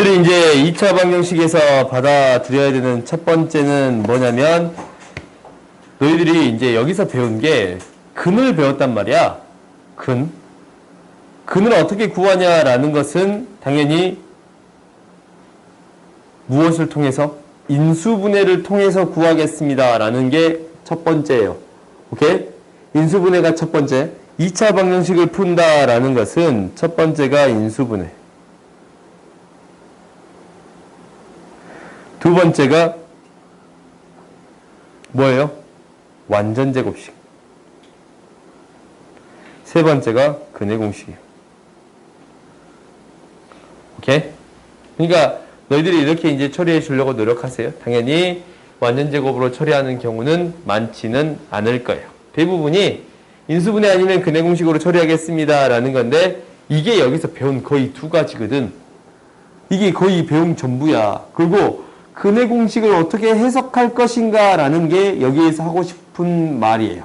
너희들이 이제 2차 방정식에서 받아들여야 되는 첫 번째는 뭐냐면, 너희들이 이제 여기서 배운 게 근을 배웠단 말이야. 근을 어떻게 구하냐라는 것은 당연히 무엇을 통해서? 인수분해를 통해서 구하겠습니다 라는 게 첫 번째예요. 오케이? 인수분해가 첫 번째. 2차 방정식을 푼다 라는 것은 첫 번째가 인수분해, 두 번째가 뭐예요? 완전제곱식, 세 번째가 근의 공식이에요. 오케이? 그러니까 너희들이 이렇게 이제 처리해 주려고 노력하세요. 당연히 완전제곱으로 처리하는 경우는 많지는 않을 거예요. 대부분이 인수분해 아니면 근의 공식으로 처리하겠습니다 라는 건데, 이게 여기서 배운 거의 두 가지거든. 이게 거의 배운 전부야. 그리고 근의 공식을 어떻게 해석할 것인가 라는 게 여기에서 하고 싶은 말이에요.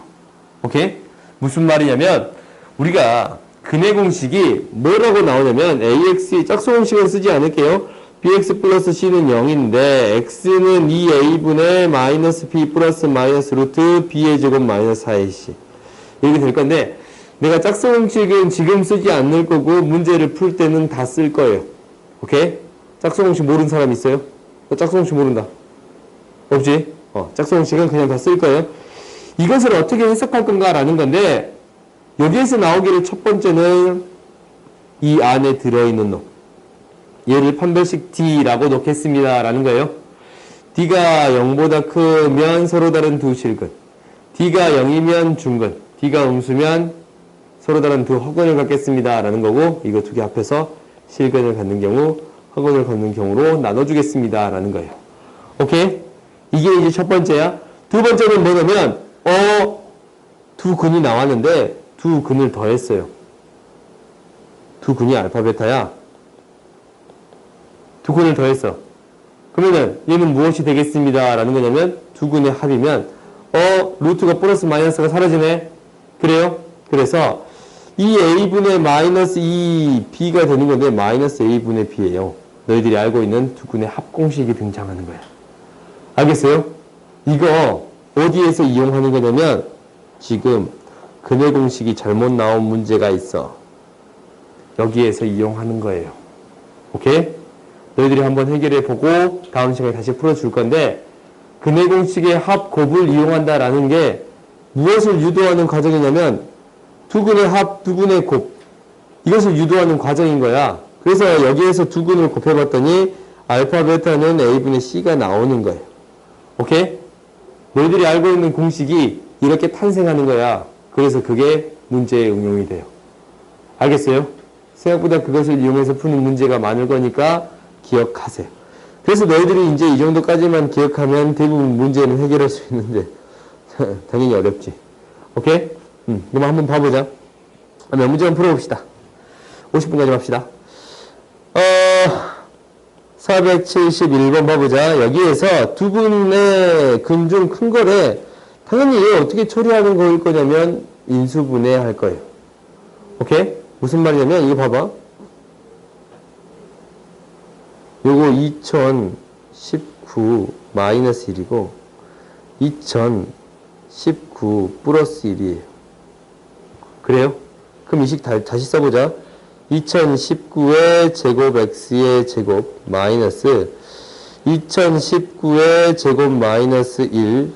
오케이? 무슨 말이냐면, 우리가 근의 공식이 뭐라고 나오냐면, AX의 짝수공식은 쓰지 않을게요. bx 플러스 c는 0인데 x는 2a분의 마이너스 b 플러스 마이너스 루트 b의 제곱 마이너스 4ac 이렇게 될 건데, 내가 짝수공식은 지금 쓰지 않을 거고 문제를 풀 때는 다 쓸 거예요. 오케이? 짝수공식 모르는 사람 있어요? 짝수공식 모른다. 없지? 짝수공식은 그냥 다 쓸 거예요. 이것을 어떻게 해석할 건가라는 건데, 여기에서 나오기를 첫 번째는 이 안에 들어있는 놈, 얘를 판별식 D라고 놓겠습니다 라는 거예요. D가 0보다 크면 서로 다른 두 실근, D가 0이면 중근, D가 음수면 서로 다른 두 허근을 갖겠습니다 라는 거고, 이거 두 개 합해서 실근을 갖는 경우, 허근을 갖는 경우로 나눠주겠습니다 라는 거예요. 오케이? 이게 이제 첫 번째야. 두 번째는 뭐냐면, 두 근이 나왔는데 두 근을 더했어요. 두 근이 알파 베타야. 두 근을 더했어. 그러면은 얘는 무엇이 되겠습니다 라는 거냐면, 두 근의 합이면 루트가 플러스 마이너스가 사라지네. 그래요? 그래서 이 a분의 마이너스 2b가 되는 건데, 마이너스 a분의 b예요. 너희들이 알고 있는 두 근의 합공식이 등장하는 거야. 알겠어요? 이거 어디에서 이용하는 거냐면, 지금 근의 공식이 잘못 나온 문제가 있어. 여기에서 이용하는 거예요. 오케이? 너희들이 한번 해결해 보고 다음 시간에 다시 풀어줄 건데, 근의 공식의 합, 곱을 이용한다라는 게 무엇을 유도하는 과정이냐면, 두 근의 합, 두 근의 곱, 이것을 유도하는 과정인 거야. 그래서 여기에서 두 근을 곱해봤더니 알파, 베타는 a분의 c가 나오는 거예요. 오케이? 너희들이 알고 있는 공식이 이렇게 탄생하는 거야. 그래서 그게 문제에 응용이 돼요. 알겠어요? 생각보다 그것을 이용해서 푸는 문제가 많을 거니까 기억하세요. 그래서 너희들이 이제 이 정도까지만 기억하면 대부분 문제는 해결할 수 있는데 당연히 어렵지. 오케이? 그럼 한번 봐보자. 몇 문제 한번 풀어봅시다. 50분까지 합시다. 471번 봐보자. 여기에서 두 근의 근 중 큰 거래, 당연히 얘 어떻게 처리하는 거일 거냐면 인수분해 할 거예요. 오케이? 무슨 말이냐면, 이거 봐봐. 요거 2019 마이너스 1이고 2019 플러스 1이에요. 그래요? 그럼 이 식 다시 써보자. 2019의 제곱 x의 제곱 마이너스 2019의 제곱 마이너스 1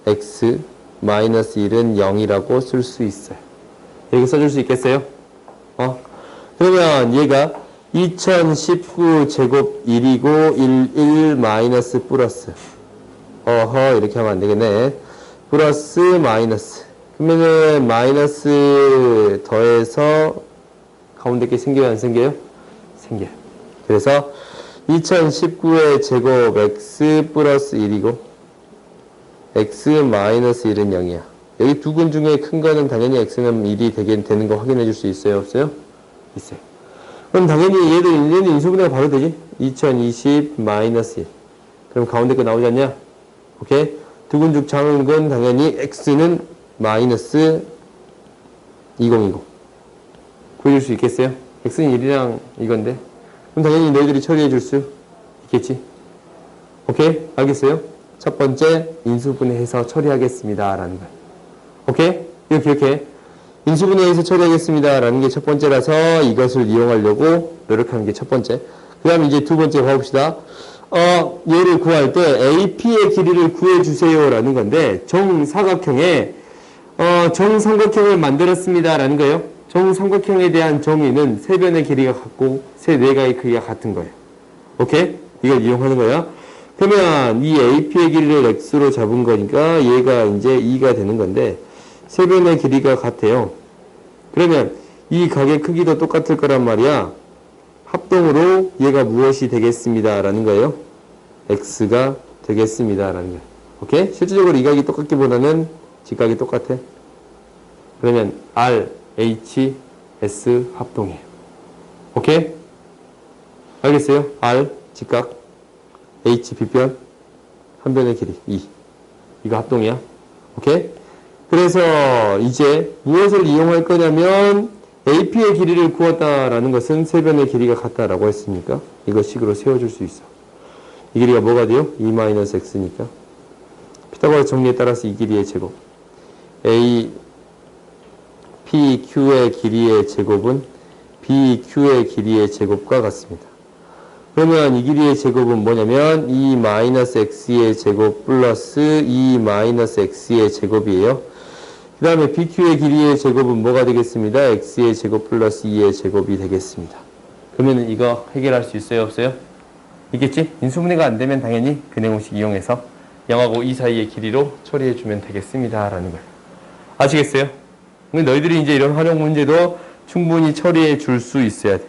x 마이너스 1은 0이라고 쓸 수 있어요. 여기 써줄 수 있겠어요? 그러면 얘가 2019 제곱 1이고 1 마이너스 플러스, 이렇게 하면 안 되겠네. 플러스 마이너스, 그러면은 마이너스 더해서 가운데 게 생겨요, 안 생겨요? 생겨요. 그래서 2019의 제곱 x 플러스 1이고 x 마이너스 1은 0이야. 여기 두 근 중에 큰 거는 당연히 x는 1이 되는 거 확인해 줄 수 있어요, 없어요? 있어요. 그럼 당연히 얘는 인수분해가 바로 되지? 2020 마이너스 1. 그럼 가운데 거 나오지 않냐? 오케이? 두 근 중 작은 건 당연히 x는 마이너스 2020. 구해줄 수 있겠어요? x는 1이랑 이건데. 그럼 당연히 너희들이 처리해 줄 수 있겠지? 오케이? 알겠어요? 첫 번째, 인수분해해서 처리하겠습니다. 라는 거야. 오케이? 이거 기억해. 인수분해해서 처리하겠습니다. 라는 게 첫 번째라서 이것을 이용하려고 노력하는 게 첫 번째. 그 다음에 이제 두 번째 봐봅시다. 얘를 구할 때 AP의 길이를 구해주세요. 라는 건데, 정사각형에, 정삼각형을 만들었습니다. 라는 거예요. 정삼각형에 대한 정의는 세 변의 길이가 같고, 세 내각의 크기가 같은 거예요. 오케이? 이걸 이용하는 거야. 그러면 이 AP의 길이를 x로 잡은 거니까 얘가 이제 2가 되는 건데, 세 변의 길이가 같아요. 그러면 이 각의 크기도 똑같을 거란 말이야. 합동으로 얘가 무엇이 되겠습니다. 라는 거예요. x가 되겠습니다. 라는 거예요. 오케이? 실질적으로 이 각이 똑같기보다는 직각이 똑같아. 그러면 R, H, S 합동이에요. 오케이? 알겠어요? R, 직각, H, 빗변, 한 변의 길이, 2. 이거 합동이야. 오케이? 그래서 이제 무엇을 이용할 거냐면 AP의 길이를 구했다라는 것은 세 변의 길이가 같다라고 했으니까 이거 식으로 세워줄 수 있어. 이 길이가 뭐가 돼요? 2-x니까 피타고라스 정리에 따라서 이 길이의 제곱 A, PQ의 길이의 제곱은 BQ의 길이의 제곱과 같습니다. 그러면 이 길이의 제곱은 뭐냐면 2-x의 제곱 플러스 2-x의 제곱이에요. 그 다음에 BQ의 길이의 제곱은 뭐가 되겠습니다? x의 제곱 플러스 2의 제곱이 되겠습니다. 그러면 이거 해결할 수 있어요? 없어요? 있겠지? 인수분해가 안 되면 당연히 근해공식 이용해서 0하고 2 사이의 길이로 처리해주면 되겠습니다. 라는 거예요. 아시겠어요? 너희들이 이제 이런 활용 문제도 충분히 처리해 줄 수 있어야 돼.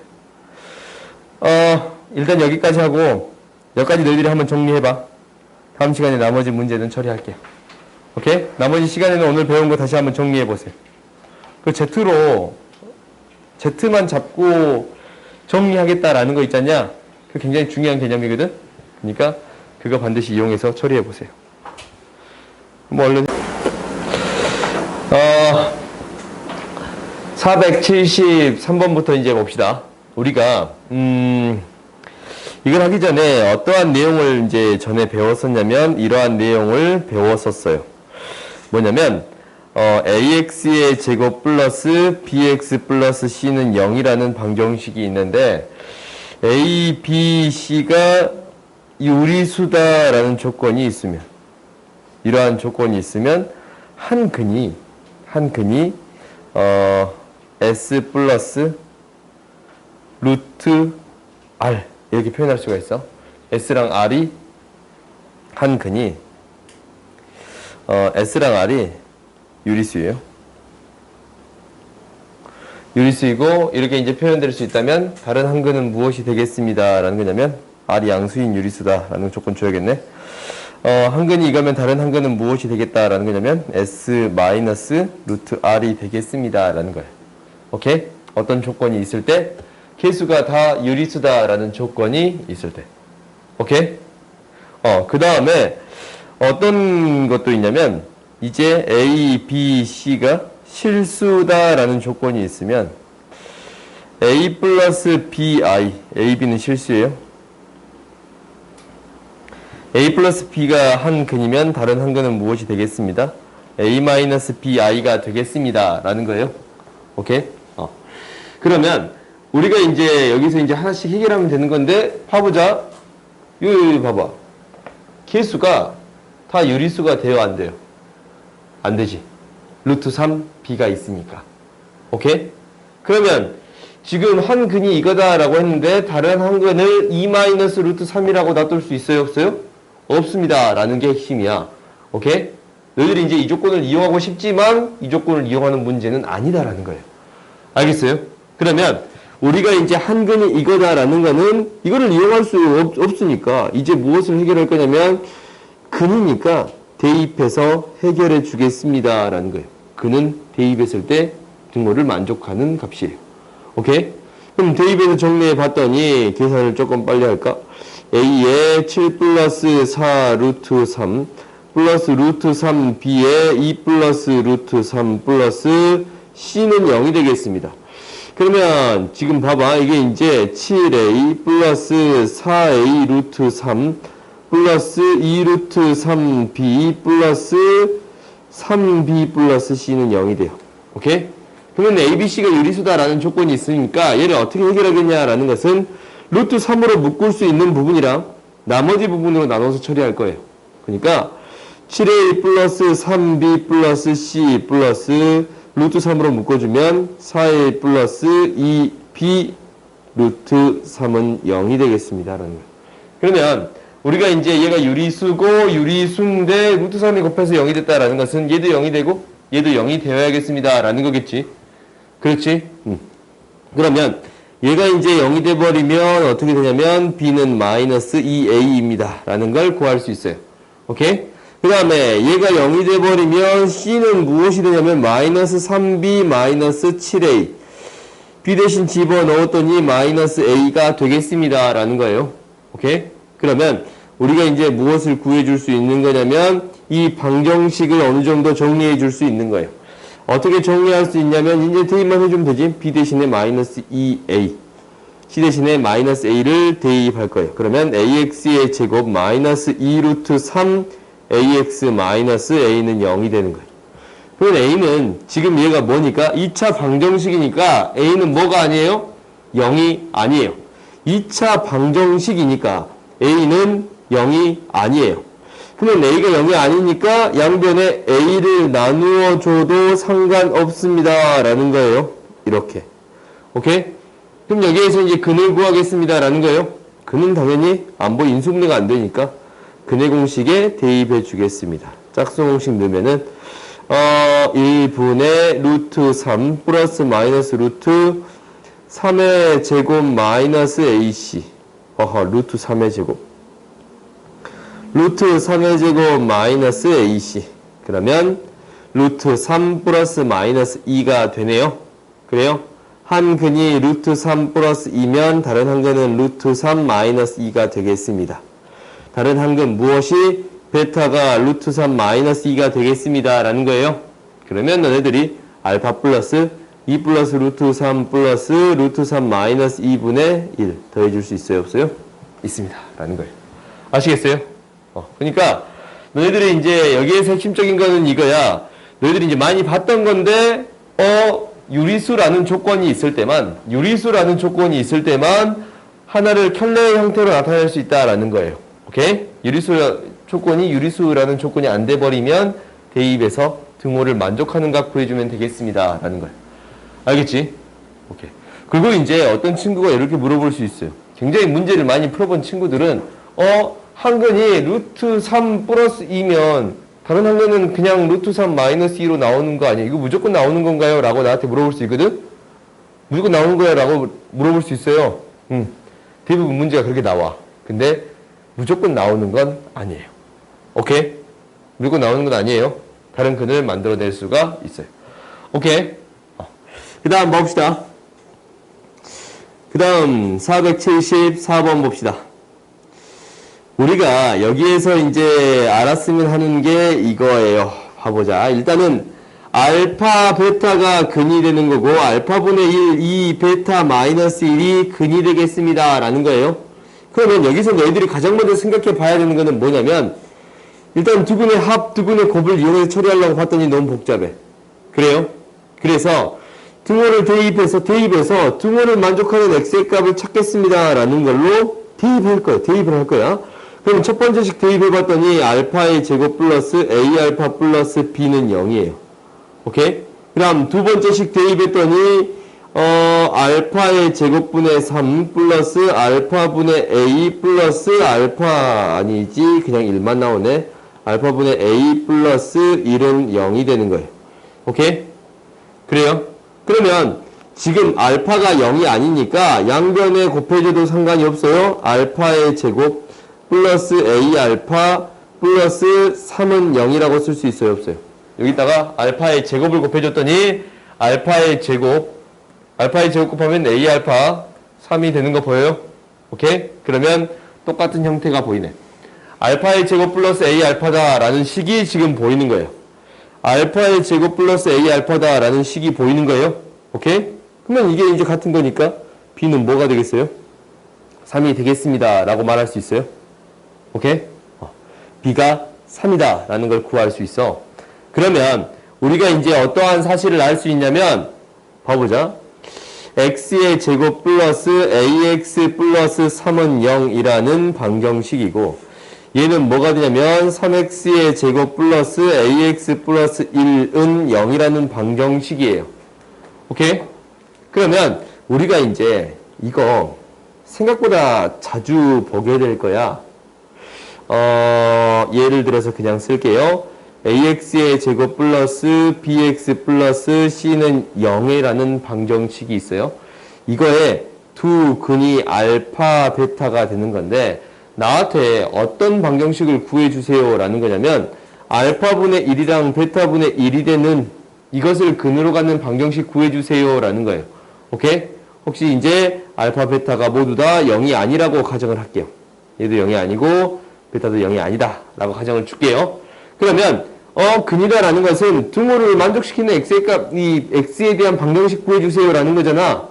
일단 여기까지 하고 여기까지 너희들이 한번 정리해봐. 다음 시간에 나머지 문제는 처리할게요. 오케이? 나머지 시간에는 오늘 배운 거 다시 한번 정리해보세요. 그 Z만 잡고 정리하겠다라는 거 있잖냐? 그 굉장히 중요한 개념이거든? 그러니까 그거 반드시 이용해서 처리해보세요. 뭐 얼른 473번부터 이제 봅시다. 우리가 이걸 하기 전에 어떠한 내용을 이제 전에 배웠었냐면 이러한 내용을 배웠었어요. 뭐냐면 AX의 제곱 플러스 BX 플러스 C는 0이라는 방정식이 있는데 A, B, C가 유리수다라는 조건이 있으면 이러한 조건이 있으면 한 근이 S 플러스 루트 R 이렇게 표현할 수가 있어. S랑 R이 한 근이 S랑 R이 유리수예요. 유리수이고 이렇게 이제 표현될 수 있다면 다른 한 근은 무엇이 되겠습니다. 라는 거냐면 R이 양수인 유리수다 라는 조건 줘야겠네. 한 근이 이거면 다른 한 근은 무엇이 되겠다 라는 거냐면 S 마이너스 루트 R이 되겠습니다 라는 거예요. 오케이? 어떤 조건이 있을 때 개수가 다 유리수다 라는 조건이 있을 때. 오케이? 그 다음에 어떤 것도 있냐면 이제 A, B, C가 실수다라는 조건이 있으면 A 플러스 BI, A, B는 실수예요. A 플러스 B가 한 근이면 다른 한 근은 무엇이 되겠습니다? A 마이너스 BI가 되겠습니다. 라는 거예요. 오케이? 그러면 우리가 이제 여기서 이제 하나씩 해결하면 되는 건데 봐보자. 여기 봐봐. 개수가 다 유리수가 돼요? 안 돼요? 안 되지. 루트 3 B가 있으니까. 오케이? 그러면 지금 한 근이 이거다라고 했는데 다른 한 근을 2 마이너스 루트 3이라고 놔둘 수 있어요? 없어요? 없습니다. 라는 게 핵심이야. 오케이? 너희들이 이제 이 조건을 이용하고 싶지만 이 조건을 이용하는 문제는 아니다라는 거예요. 알겠어요? 그러면 우리가 이제 한 근이 이거다라는 거는 이거를 이용할 수 없으니까 이제 무엇을 해결할 거냐면 근이니까 대입해서 해결해 주겠습니다. 라는 거예요. 근은 대입했을 때 등호를 만족하는 값이에요. 오케이? 그럼 대입해서 정리해 봤더니 계산을 조금 빨리 할까? A에 7 플러스 4 루트 3 플러스 루트 3 B에 2 플러스 루트 3 플러스 C는 0이 되겠습니다. 그러면 지금 봐봐. 이게 이제 7a 플러스 4a 루트 3 플러스 2 루트 3b 플러스 3b 플러스 c는 0이 돼요. 오케이? 그러면 ABC가 유리수다라는 조건이 있으니까 얘를 어떻게 해결하겠냐라는 것은 루트 3으로 묶을 수 있는 부분이랑 나머지 부분으로 나눠서 처리할 거예요. 그러니까 7a 플러스 3b 플러스 c 플러스 루트 3으로 묶어주면 4a 플러스 2b 루트 3은 0이 되겠습니다. 라는 거예요. 그러면 우리가 이제 얘가 유리수고 유리수인데 루트 3이 곱해서 0이 됐다라는 것은 얘도 0이 되고 얘도 0이 되어야겠습니다. 라는 거겠지. 그렇지? 그러면 얘가 이제 0이 돼버리면 어떻게 되냐면 b는 마이너스 2a입니다. 라는 걸 구할 수 있어요. 오케이? 그 다음에 얘가 0이 돼버리면 c는 무엇이 되냐면 마이너스 3b 마이너스 7a b 대신 집어넣었더니 마이너스 a가 되겠습니다. 라는 거예요. 오케이? 그러면 우리가 이제 무엇을 구해줄 수 있는 거냐면 이 방정식을 어느 정도 정리해 줄 수 있는 거예요. 어떻게 정리할 수 있냐면 이제 대입만 해주면 되지. b 대신에 마이너스 2a c 대신에 마이너스 a를 대입할 거예요. 그러면 ax의 제곱 마이너스 2 루트 3 ax 마이너스 a는 0이 되는 거예요. 그러면 a는 지금 얘가 뭐니까 2차 방정식이니까 a는 뭐가 아니에요? 0이 아니에요. 2차 방정식이니까 a는 0이 아니에요. 그러면 a가 0이 아니니까 양변에 a를 나누어 줘도 상관없습니다. 라는 거예요. 이렇게. 오케이? 그럼 여기에서 이제 근을 구하겠습니다. 라는 거예요. 근은 당연히 안보 인수분해가 안 되니까 근의 공식에 대입해 주겠습니다. 짝수 공식 넣으면은 1분의 루트 3 플러스 마이너스 루트 3의 제곱 마이너스 ac 루트 3의 제곱 루트 3의 제곱 마이너스 ac 그러면 루트 3 플러스 마이너스 2가 되네요. 그래요? 한 근이 루트 3 플러스 2면 다른 한 근은 루트 3 마이너스 2가 되겠습니다. 다른 한 근 무엇이 베타가 루트 3 마이너스 2가 되겠습니다. 라는 거예요. 그러면 너네들이 알파 플러스 2 플러스 루트 3 플러스 루트 3 마이너스 2분의 1 더해줄 수 있어요? 없어요? 있습니다. 라는 거예요. 아시겠어요? 그러니까 너희들이 이제 여기에서 핵심적인 거는 이거야. 너희들이 이제 많이 봤던 건데 유리수라는 조건이 있을 때만 하나를 켤레의 형태로 나타낼 수 있다라는 거예요. 오케이? 조건이 유리수라는 조건이 안 돼버리면 대입에서 등호를 만족하는 값 구해주면 되겠습니다. 라는 거예요. 알겠지? 오케이. 그리고 이제 어떤 친구가 이렇게 물어볼 수 있어요. 굉장히 문제를 많이 풀어본 친구들은 한 근이 루트 3 플러스 2면 다른 한 근은 그냥 루트 3 마이너스 2로 나오는 거 아니에요? 이거 무조건 나오는 건가요? 라고 나한테 물어볼 수 있거든? 무조건 나오는 거야? 라고 물어볼 수 있어요. 대부분 문제가 그렇게 나와. 근데 무조건 나오는 건 아니에요. 오케이? 무조건 나오는 건 아니에요. 다른 근을 만들어낼 수가 있어요. 오케이? 그 다음 봅시다. 그 다음 474번 봅시다. 우리가 여기에서 이제 알았으면 하는 게 이거예요. 봐보자. 일단은 알파 베타가 근이 되는 거고 알파분의 1 이 베타 마이너스 1이 근이 되겠습니다. 라는 거예요. 그러면 여기서 너희들이 가장 먼저 생각해 봐야 되는 거는 뭐냐면 일단 두 근의 합, 두 근의 곱을 이용해서 처리하려고 봤더니 너무 복잡해. 그래요? 그래서 등호를 대입해서 등호를 만족하는 x의 값을 찾겠습니다. 라는 걸로 대입을 할 거야. 그럼 첫 번째식 대입해 봤더니 알파의 제곱 플러스 a 알파 플러스 b는 0이에요. 오케이? 그 다음 두 번째식 대입했더니 알파의 제곱분의 3 플러스 알파분의 a 플러스 알파 아니지 그냥 1만 나오네. 알파분의 a 플러스 1은 0이 되는 거예요. 오케이? 그래요? 그러면 지금 알파가 0이 아니니까 양변에 곱해줘도 상관이 없어요. 알파의 제곱 플러스 a 알파 플러스 3은 0이라고 쓸 수 있어요? 없어요? 여기다가 알파의 제곱을 곱해줬더니 알파의 제곱 곱하면 a 알파 3이 되는 거 보여요? 오케이? 그러면 똑같은 형태가 보이네. 알파의 제곱 플러스 a 알파다 라는 식이 지금 보이는 거예요. 알파의 제곱 플러스 a 알파다 라는 식이 보이는 거예요. 오케이? 그러면 이게 이제 같은 거니까 B는 뭐가 되겠어요? 3이 되겠습니다. 라고 말할 수 있어요. 오케이? B가 3이다. 라는 걸 구할 수 있어. 그러면 우리가 이제 어떠한 사실을 알 수 있냐면, 봐보자. x의 제곱 플러스 ax 플러스 3은 0이라는 방정식이고, 얘는 뭐가 되냐면 3x의 제곱 플러스 ax 플러스 1은 0이라는 방정식이에요. 오케이? 그러면 우리가 이제 이거 생각보다 자주 보게 될 거야. 예를 들어서 그냥 쓸게요. ax의 제곱 플러스 bx 플러스 c는 0이라는 방정식이 있어요. 이거에 두 근이 알파, 베타가 되는 건데, 나한테 어떤 방정식을 구해주세요 라는 거냐면 알파분의 1이랑 베타분의 1이 되는 이것을 근으로 갖는 방정식 구해주세요 라는 거예요. 오케이? 혹시 이제 알파, 베타가 모두 다 0이 아니라고 가정을 할게요. 얘도 0이 아니고 베타도 0이 아니다 라고 가정을 줄게요. 그러면 근이다 라는 것은 등호를 만족시키는 x의 값, 이 x에 대한 방정식 구해주세요 라는 거잖아.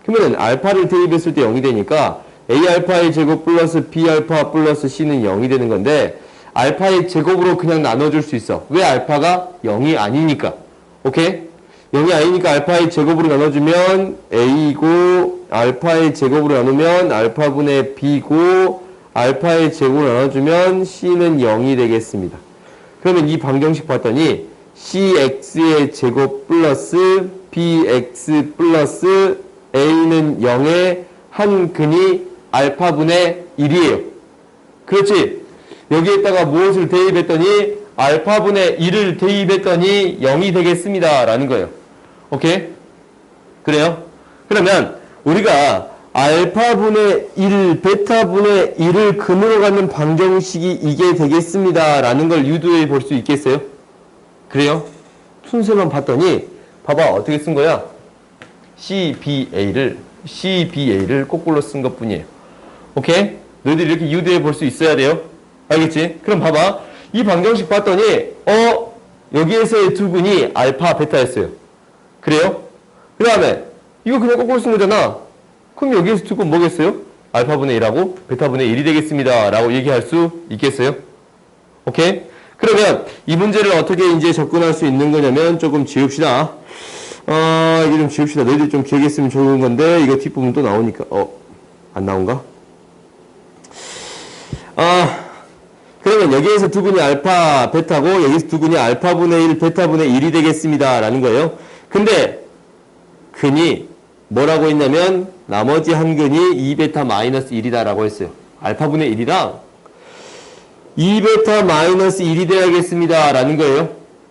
그러면 알파를 대입했을 때 0이 되니까 A알파의 제곱 플러스 B알파 플러스 C는 0이 되는 건데, 알파의 제곱으로 그냥 나눠줄 수 있어. 왜? 알파가 0이 아니니까. 오케이? 0이 아니니까 알파의 제곱으로 나눠주면 A고, 알파의 제곱으로 나누면 알파분의 B고, 알파의 제곱으로 나눠주면 C는 0이 되겠습니다. 그러면 이 방정식 봤더니 CX의 제곱 플러스 BX 플러스 A는 0의 한 근이 알파분의 1이에요. 그렇지? 여기에다가 무엇을 대입했더니 알파분의 1을 대입했더니 0이 되겠습니다. 라는 거예요. 오케이? 그래요? 그러면 우리가 알파분의 1, 베타분의 1을 근으로 갖는 방정식이 이게 되겠습니다. 라는 걸 유도해 볼 수 있겠어요? 그래요? 순서만 봤더니 봐봐. 어떻게 쓴 거야? CBA를 거꾸로 쓴 것 뿐이에요. 오케이? 너희들이 이렇게 유도해 볼 수 있어야 돼요. 알겠지? 그럼 봐봐. 이 방정식 봤더니 여기에서의 두 근이 알파, 베타였어요. 그래요? 그 다음에 이거 그냥 거꾸로 쓴 거잖아. 그럼 여기에서 두 근 뭐겠어요? 알파분의 1하고 베타분의 1이 되겠습니다. 라고 얘기할 수 있겠어요? 오케이? 그러면 이 문제를 어떻게 이제 접근할 수 있는 거냐면 조금 지웁시다. 이게 좀 지웁시다. 너희들 좀 기억했으면 좋은 건데, 이거 뒷부분 또 나오니까, 안 나온가? 그러면 여기에서 두 분이 알파, 베타고, 여기서 두 분이 알파분의 1, 베타분의 1이 되겠습니다. 라는 거예요. 근데, 근이 뭐라고 했냐면, 나머지 한 근이 2베타 마이너스 1이다. 라고 했어요. 알파분의 1이랑 2베타 마이너스 1이 돼야겠습니다. 라는 거예요.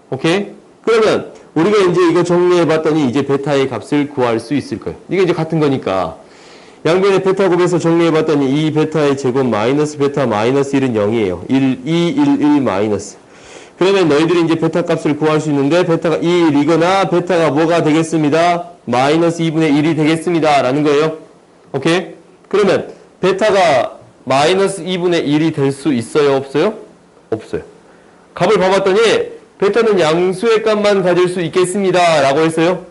오케이? 그러면, 우리가 이제 이거 정리해 봤더니 이제 베타의 값을 구할 수 있을 거예요. 이게 이제 같은 거니까. 양변의 베타 곱해서 정리해 봤더니 이 베타의 제곱 마이너스 베타 마이너스 1은 0이에요. 1, 2, 1, 1 마이너스. 그러면 너희들이 이제 베타 값을 구할 수 있는데 베타가 1이거나 베타가 뭐가 되겠습니다? 마이너스 2분의 1이 되겠습니다. 라는 거예요. 오케이? 그러면 베타가 마이너스 2분의 1이 될 수 있어요? 없어요? 없어요. 값을 봐봤더니 베타는 양수의 값만 가질 수 있겠습니다. 라고 했어요.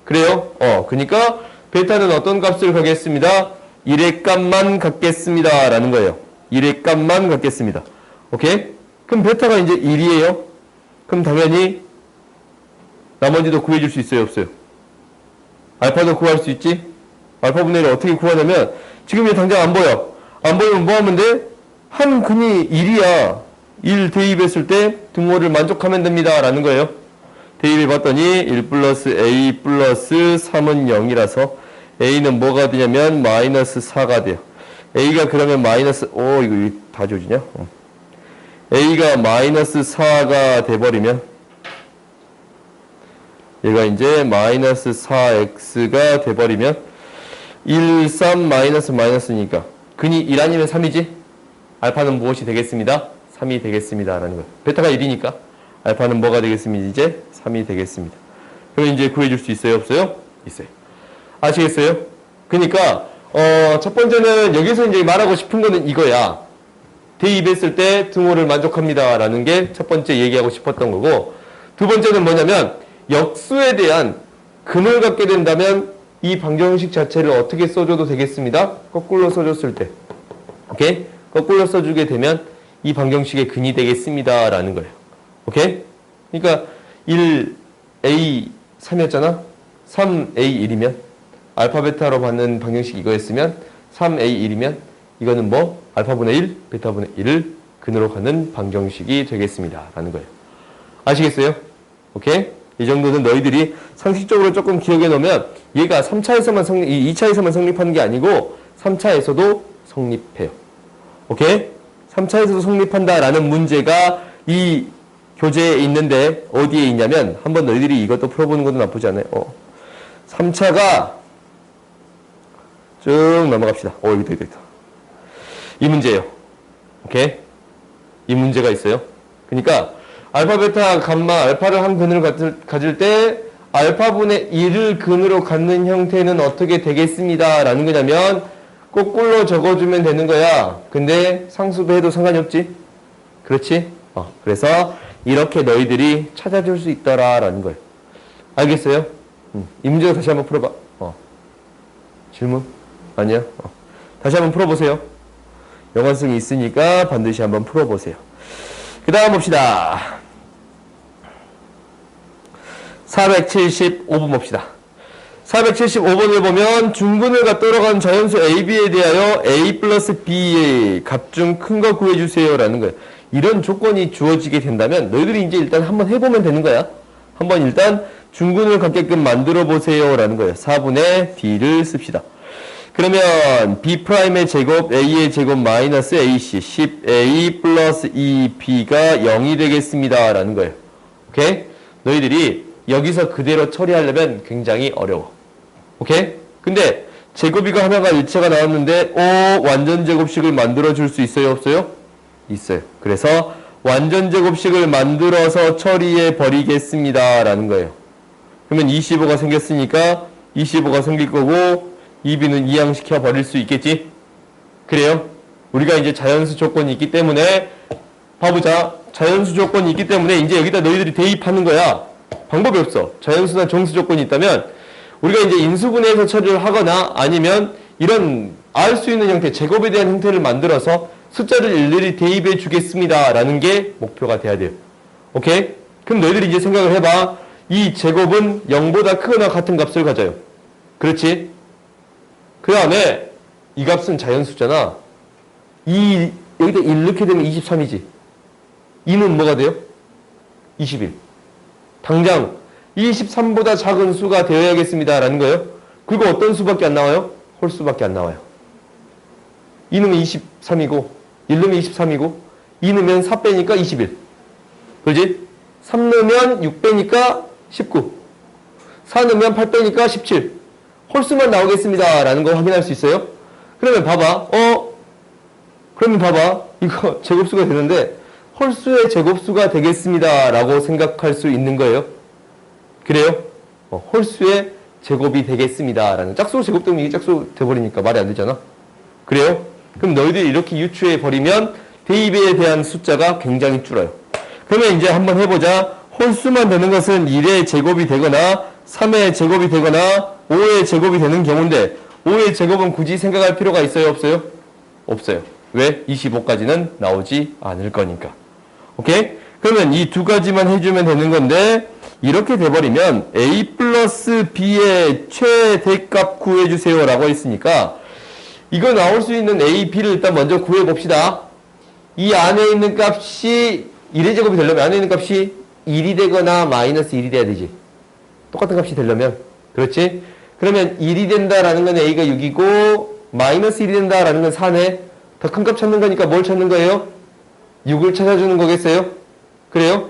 그래요? 그러니까 베타는 어떤 값을 갖겠습니다? 1의 값만 갖겠습니다. 라는 거예요. 1의 값만 갖겠습니다. 오케이? 그럼 베타가 이제 1이에요. 그럼 당연히 나머지도 구해줄 수 있어요? 없어요? 알파도 구할 수 있지? 알파분의 1을 어떻게 구하냐면 지금 당장 안 보여. 안 보이면 뭐 하면 돼? 한 근이 1이야. 1 대입했을 때 등호를 만족하면 됩니다. 라는 거예요. 대입해 봤더니 1 플러스 a 플러스 3은 0이라서 a는 뭐가 되냐면 마이너스 4가 돼요. a가 그러면 마이너스 이거 다 지워지냐? a가 마이너스 4가 돼버리면 얘가 이제 마이너스 4x가 돼버리면 1, 3 마이너스니까 근이 1 아니면 3이지? 알파는 무엇이 되겠습니다? 3이 되겠습니다. 라는 거예요. 베타가 1이니까 알파는 뭐가 되겠습니다? 이제 3이 되겠습니다. 그럼 이제 구해줄 수 있어요? 없어요? 있어요. 아시겠어요? 그러니까 첫 번째는 여기서 이제 말하고 싶은 거는 이거야. 대입했을 때 등호를 만족합니다. 라는 게 첫 번째 얘기하고 싶었던 거고, 두 번째는 뭐냐면 역수에 대한 근을 갖게 된다면 이 방정식 자체를 어떻게 써줘도 되겠습니다. 거꾸로 써줬을 때. 오케이? 거꾸로 써주게 되면 이 방정식의 근이 되겠습니다. 라는 거예요. 오케이? 그러니까 1A 3이었잖아? 3A 1이면 알파 베타로 받는 방정식 이거였으면 3A 1이면 이거는 뭐? 알파분의 1, 베타분의 1을 근으로 가는 방정식이 되겠습니다. 라는 거예요. 아시겠어요? 오케이? 이 정도는 너희들이 상식적으로 조금 기억해 놓으면 얘가 3차에서만 2차에서만 성립하는 게 아니고 3차에서도 성립해요. 오케이? 3차에서도 성립한다라는 문제가 이 교재에 있는데 어디에 있냐면 한번 너희들이 이것도 풀어보는 것도 나쁘지 않아요. 3차가 쭉 넘어갑시다. 여기도 있다. 이 문제예요. 오케이? 이 문제가 있어요. 그러니까 알파, 베타, 감마, 알파를 한 근을 가질 때 알파분의 1을 근으로 갖는 형태는 어떻게 되겠습니다. 라는 거냐면 거꾸로 적어주면 되는 거야. 근데 상수도 해도 상관이 없지. 그렇지? 그래서 이렇게 너희들이 찾아줄 수 있더라 라는 거예요. 알겠어요? 이 문제도 다시 한번 풀어봐. 질문? 아니야? 다시 한번 풀어보세요. 연관성이 있으니까 반드시 한번 풀어보세요. 그 다음 봅시다. 475번 봅시다. 475번을 보면 중근을 갖도록 한 자연수 AB에 대하여 A 플러스 B의 값 중 큰 거 구해주세요 라는 거예요. 이런 조건이 주어지게 된다면 너희들이 이제 일단 한번 해보면 되는 거야. 한번 일단 중근을 갖게끔 만들어 보세요 라는 거예요. 4분의 D를 씁시다. 그러면 B'의 제곱 A의 제곱 마이너스 AC 10A 플러스 2B가 0이 되겠습니다 라는 거예요. 오케이? 너희들이 여기서 그대로 처리하려면 굉장히 어려워. 오케이? 근데 제곱이가 하나가 일체가 나왔는데 완전 제곱식을 만들어 줄 수 있어요? 없어요? 있어요. 그래서 완전 제곱식을 만들어서 처리해 버리겠습니다 라는 거예요. 그러면 25가 생겼으니까 25가 생길 거고 2b는 이항시켜 버릴 수 있겠지? 그래요? 우리가 이제 자연수 조건이 있기 때문에 봐보자. 자연수 조건이 있기 때문에 이제 여기다 너희들이 대입하는 거야. 방법이 없어. 자연수나 정수 조건이 있다면 우리가 이제 인수분해해서 처리를 하거나 아니면 이런 알 수 있는 형태, 제곱에 대한 형태를 만들어서 숫자를 일일이 대입해 주겠습니다 라는 게 목표가 돼야 돼요. 오케이? 그럼 너희들이 이제 생각을 해봐. 이 제곱은 0보다 크거나 같은 값을 가져요. 그렇지? 그 다음에 이 값은 자연수잖아. 여기다 1 넣게 되면 23이지. 2는 뭐가 돼요? 21. 당장 23보다 작은 수가 되어야겠습니다 라는 거예요. 그리고 어떤 수밖에 안 나와요? 홀수밖에 안 나와요. 2 넣으면 23이고 1 넣으면 23이고 2 넣으면 4 빼니까 21. 그렇지? 3 넣으면 6 빼니까 19. 4 넣으면 8 빼니까 17. 홀수만 나오겠습니다 라는 걸 확인할 수 있어요. 그러면 봐봐. 그러면 봐봐. 이거 제곱수가 되는데 홀수의 제곱수가 되겠습니다 라고 생각할 수 있는 거예요. 그래요? 홀수의 제곱이 되겠습니다 라는. 짝수 제곱되면 이게 짝수 돼버리니까 말이 안 되잖아. 그래요? 그럼 너희들이 이렇게 유추해 버리면 대입에 대한 숫자가 굉장히 줄어요. 그러면 이제 한번 해보자. 홀수만 되는 것은 1의 제곱이 되거나 3의 제곱이 되거나 5의 제곱이 되는 경우인데 5의 제곱은 굳이 생각할 필요가 있어요? 없어요? 없어요. 왜? 25까지는 나오지 않을 거니까. 오케이? 그러면 이 두 가지만 해주면 되는 건데 이렇게 돼버리면 A 플러스 B의 최대값 구해주세요 라고 했으니까 이거 나올 수 있는 A, B를 일단 먼저 구해봅시다. 이 안에 있는 값이 1의 제곱이 되려면 안에 있는 값이 1이 되거나 마이너스 1이 돼야 되지. 똑같은 값이 되려면. 그렇지? 그러면 1이 된다라는 건 A가 6이고 마이너스 1이 된다라는 건 4네. 더 큰 값 찾는 거니까 뭘 찾는 거예요? 6을 찾아주는 거겠어요? 그래요?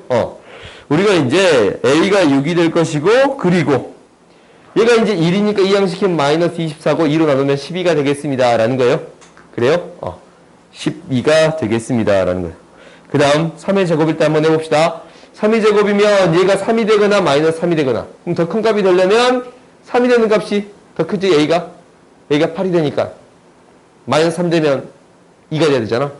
우리가 이제 A가 6이 될 것이고 그리고 얘가 이제 1이니까 이항시키면 마이너스 24고 2로 나누면 12가 되겠습니다 라는 거예요. 그래요? 12가 되겠습니다 라는 거예요. 그 다음 3의 제곱일 때 한번 해봅시다. 3의 제곱이면 얘가 3이 되거나 마이너스 3이 되거나 그럼 더 큰 값이 되려면 3이 되는 값이 더 크지 A가 8이 되니까 마이너스 3 되면 2가 돼야 되잖아.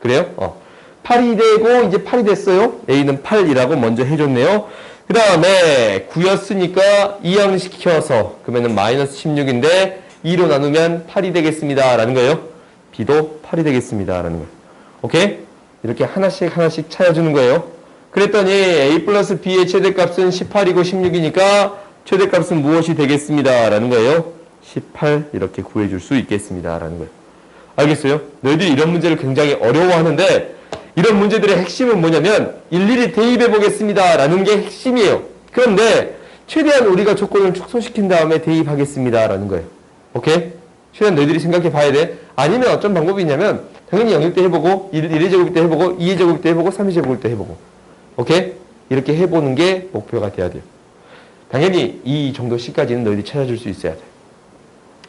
그래요? 8이 되고 이제 8이 됐어요. A는 8이라고 먼저 해줬네요. 그 다음에 9였으니까 이항시켜서 그러면은 마이너스 16인데 2로 나누면 8이 되겠습니다. 라는 거예요. b도 8이 되겠습니다. 라는 거예요. 오케이? 이렇게 하나씩 하나씩 찾아주는 거예요. 그랬더니 a 플러스 b의 최대값은 18이고 16이니까 최대값은 무엇이 되겠습니다. 라는 거예요. 18 이렇게 구해줄 수 있겠습니다. 라는 거예요. 알겠어요? 너희들이 이런 문제를 굉장히 어려워하는데 이런 문제들의 핵심은 뭐냐면 일일이 대입해 보겠습니다. 라는 게 핵심이에요. 그런데 최대한 우리가 조건을 축소시킨 다음에 대입하겠습니다. 라는 거예요. 오케이? 최대한 너희들이 생각해 봐야 돼. 아니면 어떤 방법이 있냐면 당연히 영역 때 해보고 1의 제곱 때 해보고 2의 제곱 때 해보고 3의 제곱 때 해보고 오케이? 이렇게 해보는 게 목표가 돼야 돼요. 당연히 이 정도 시까지는 너희들이 찾아줄 수 있어야 돼.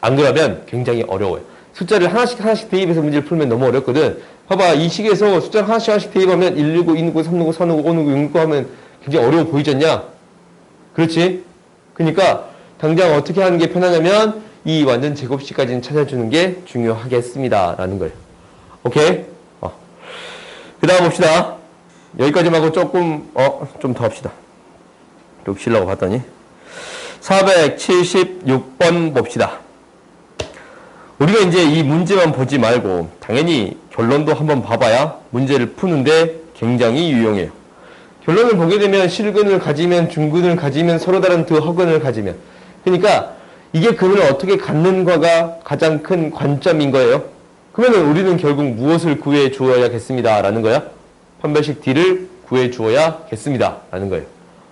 안 그러면 굉장히 어려워요. 숫자를 하나씩 하나씩 대입해서 문제를 풀면 너무 어렵거든. 봐봐, 이 식에서 숫자를 하나씩 하나씩 대입하면 1 누구, 2 누구, 3 누구, 4 누구, 5 누구, 6 누구 하면 굉장히 어려워 보이지 않냐? 그렇지? 그러니까 당장 어떻게 하는 게 편하냐면 이 완전 제곱식까지는 찾아주는 게 중요하겠습니다. 라는 거예요. 오케이? 그 다음 봅시다. 여기까지만 하고 조금 좀 더 합시다. 좀 쉬려고 봤더니 476번 봅시다. 우리가 이제 이 문제만 보지 말고 당연히 결론도 한번 봐봐야 문제를 푸는데 굉장히 유용해요. 결론을 보게 되면 실근을 가지면 중근을 가지면 서로 다른 두 허근을 가지면 그러니까 이게 근을 어떻게 갖는가가 가장 큰 관점인 거예요. 그러면 우리는 결국 무엇을 구해 주어야겠습니다. 라는 거야. 판별식 D를 구해 주어야겠습니다. 라는 거예요.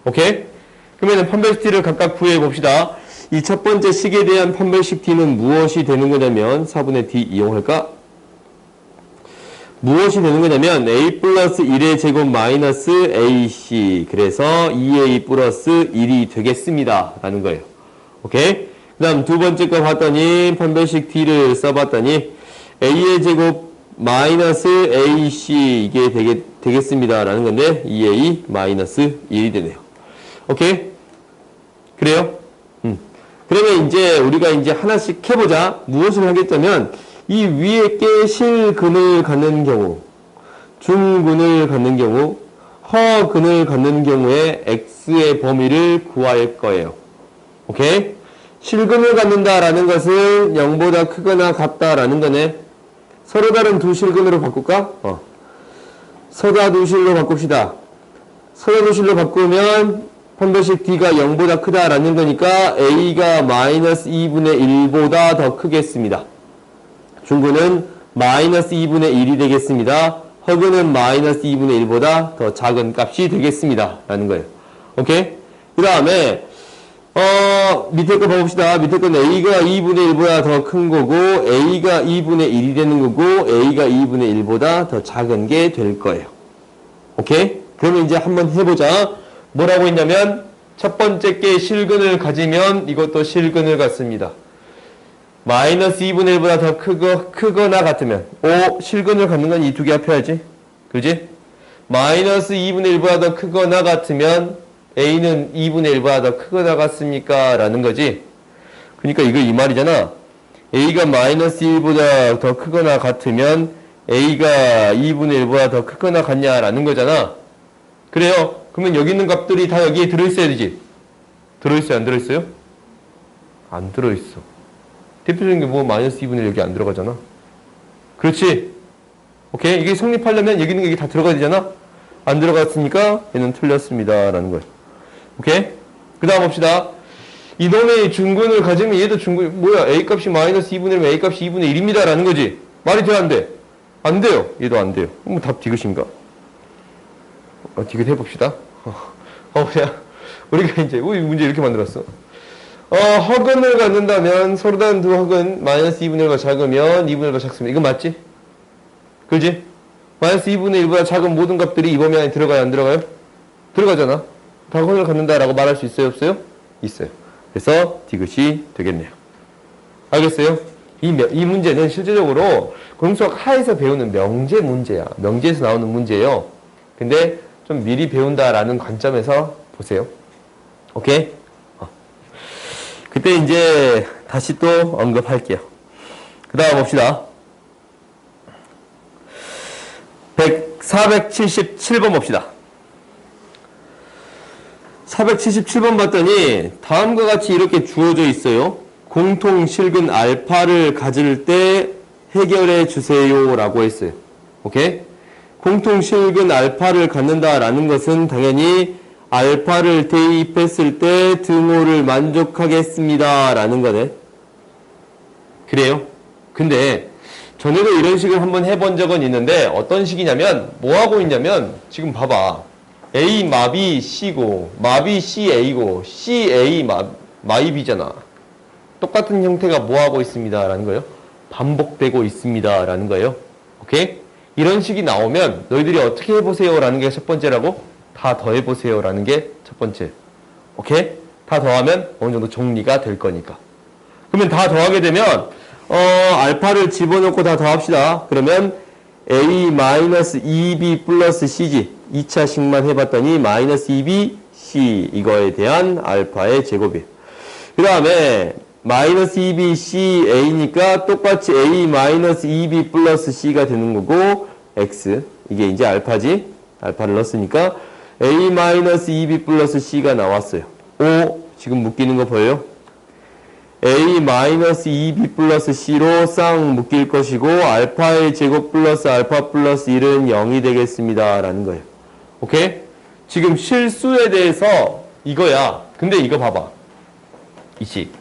오케이? 그러면 판별식 D를 각각 구해 봅시다. 이 첫 번째 식에 대한 판별식 D는 무엇이 되는 거냐면 4분의 D 이용할까? 무엇이 되는 거냐면 A 플러스 1의 제곱 마이너스 AC 그래서 2A 플러스 1이 되겠습니다. 라는 거예요. 오케이? 그 다음 두 번째 거 봤더니 판별식 D를 써봤더니 A의 제곱 마이너스 AC 이게 되겠습니다. 라는 건데 2A 마이너스 1이 되네요. 오케이? 그래요? 그러면 이제 우리가 이제 하나씩 해보자. 무엇을 하겠다면 이 위에 게 실근을 갖는 경우, 중근을 갖는 경우, 허근을 갖는 경우에 x의 범위를 구할 거예요. 오케이? 실근을 갖는다라는 것은 0보다 크거나 같다라는 거네. 서로 다른 두 실근으로 바꿀까? 서다 두실로 바꿉시다. 서다 두실로 바꾸면 판별식 D가 0보다 크다라는 거니까 A가 마이너스 2분의 1보다 더 크겠습니다. 중근은 마이너스 2분의 1이 되겠습니다. 허근은 마이너스 2분의 1보다 더 작은 값이 되겠습니다. 라는 거예요. 오케이? 그 다음에 밑에 거 봐봅시다. 밑에 건 A가 2분의 1보다 더 큰 거고 A가 2분의 1이 되는 거고 A가 2분의 1보다 더 작은 게 될 거예요. 오케이? 그러면 이제 한번 해보자. 뭐라고 했냐면 첫 번째 게 실근을 가지면 이것도 실근을 갖습니다. 마이너스 2분의 1보다 더 크거나 같으면 실근을 갖는 건 이 두 개 합해야지. 그지? 마이너스 2분의 1보다 더 크거나 같으면 A는 2분의 1보다 더 크거나 같습니까? 라는 거지. 그러니까 이거 이 말이잖아. A가 마이너스 1보다 더 크거나 같으면 A가 2분의 1보다 더 크거나 같냐라는 거잖아. 그래요. 그러면 여기 있는 값들이 다 여기에 들어있어야 되지. 들어있어요? 안 들어있어요? 안 들어있어. 대표적인 게 뭐 마이너스 2분의 1 여기 안 들어가잖아. 그렇지? 오케이? 이게 성립하려면 여기 있는 게 여기 다 들어가야 되잖아. 안 들어갔으니까 얘는 틀렸습니다. 라는 거예요. 오케이? 그 다음 봅시다. 이놈의 중근을 가지면 얘도 중근, 뭐야? A값이 마이너스 2분의 1이면 A값이 2분의 1입니다. 라는 거지. 말이 돼야 안 돼? 안 돼요. 얘도 안 돼요. 뭐 답 디귿인가? 디귿 해봅시다. 그냥, 우리가 이제, 이 문제 이렇게 만들었어. 허근을 갖는다면, 서로 다른 두 허근, 마이너스 2분의 1보다 작으면 2분의 1보다 작습니다. 이건 맞지? 그지? 마이너스 2분의 1보다 작은 모든 값들이 이 범위 안에 들어가요? 안 들어가요? 들어가잖아. 다 허근을 갖는다라고 말할 수 있어요? 없어요? 있어요. 그래서 디귿이 되겠네요. 알겠어요? 이 문제는 실제적으로 공수학 하에서 배우는 명제 문제야. 명제에서 나오는 문제예요. 근데 좀 미리 배운다라는 관점에서 보세요. 오케이? 그때 이제 다시 또 언급할게요. 그 다음 봅시다. 477번 봅시다. 477번 봤더니 다음과 같이 이렇게 주어져 있어요. 공통 실근 알파를 가질 때 해결해 주세요 라고 했어요. 오케이? 공통 실근 알파를 갖는다라는 것은 당연히 알파를 대입했을 때 등호를 만족하겠습니다 라는 거네. 그래요? 근데 전에도 이런 식을 한번 해본 적은 있는데 어떤 식이냐면 뭐 하고 있냐면 지금 봐봐. A 마비 C고 마비 C A고 C A 마이 B잖아. 똑같은 형태가 뭐 하고 있습니다 라는 거예요. 반복되고 있습니다 라는 거예요. 오케이? 이런 식이 나오면 너희들이 어떻게 해보세요 라는 게 첫 번째라고, 다 더해보세요 라는 게 첫 번째. 오케이? 다 더하면 어느 정도 정리가 될 거니까. 그러면 다 더하게 되면 알파를 집어넣고 다 더합시다. 그러면 A-2B 플러스 C지. 2차식만 해봤더니 마이너스 2B C 이거에 대한 알파의 제곱이에요. 그 다음에 마이너스 2B C A니까 똑같이 A 마이너스 2B 플러스 C가 되는 거고 X 이게 이제 알파지. 알파를 넣었으니까 A 마이너스 2B 플러스 C가 나왔어요. O 지금 묶이는 거 보여요? A 마이너스 2B 플러스 C로 쌍 묶일 것이고 알파의 제곱 플러스 알파 플러스 1은 0이 되겠습니다 라는 거예요. 오케이? 지금 실수에 대해서 이거야. 근데 이거 봐봐. 이식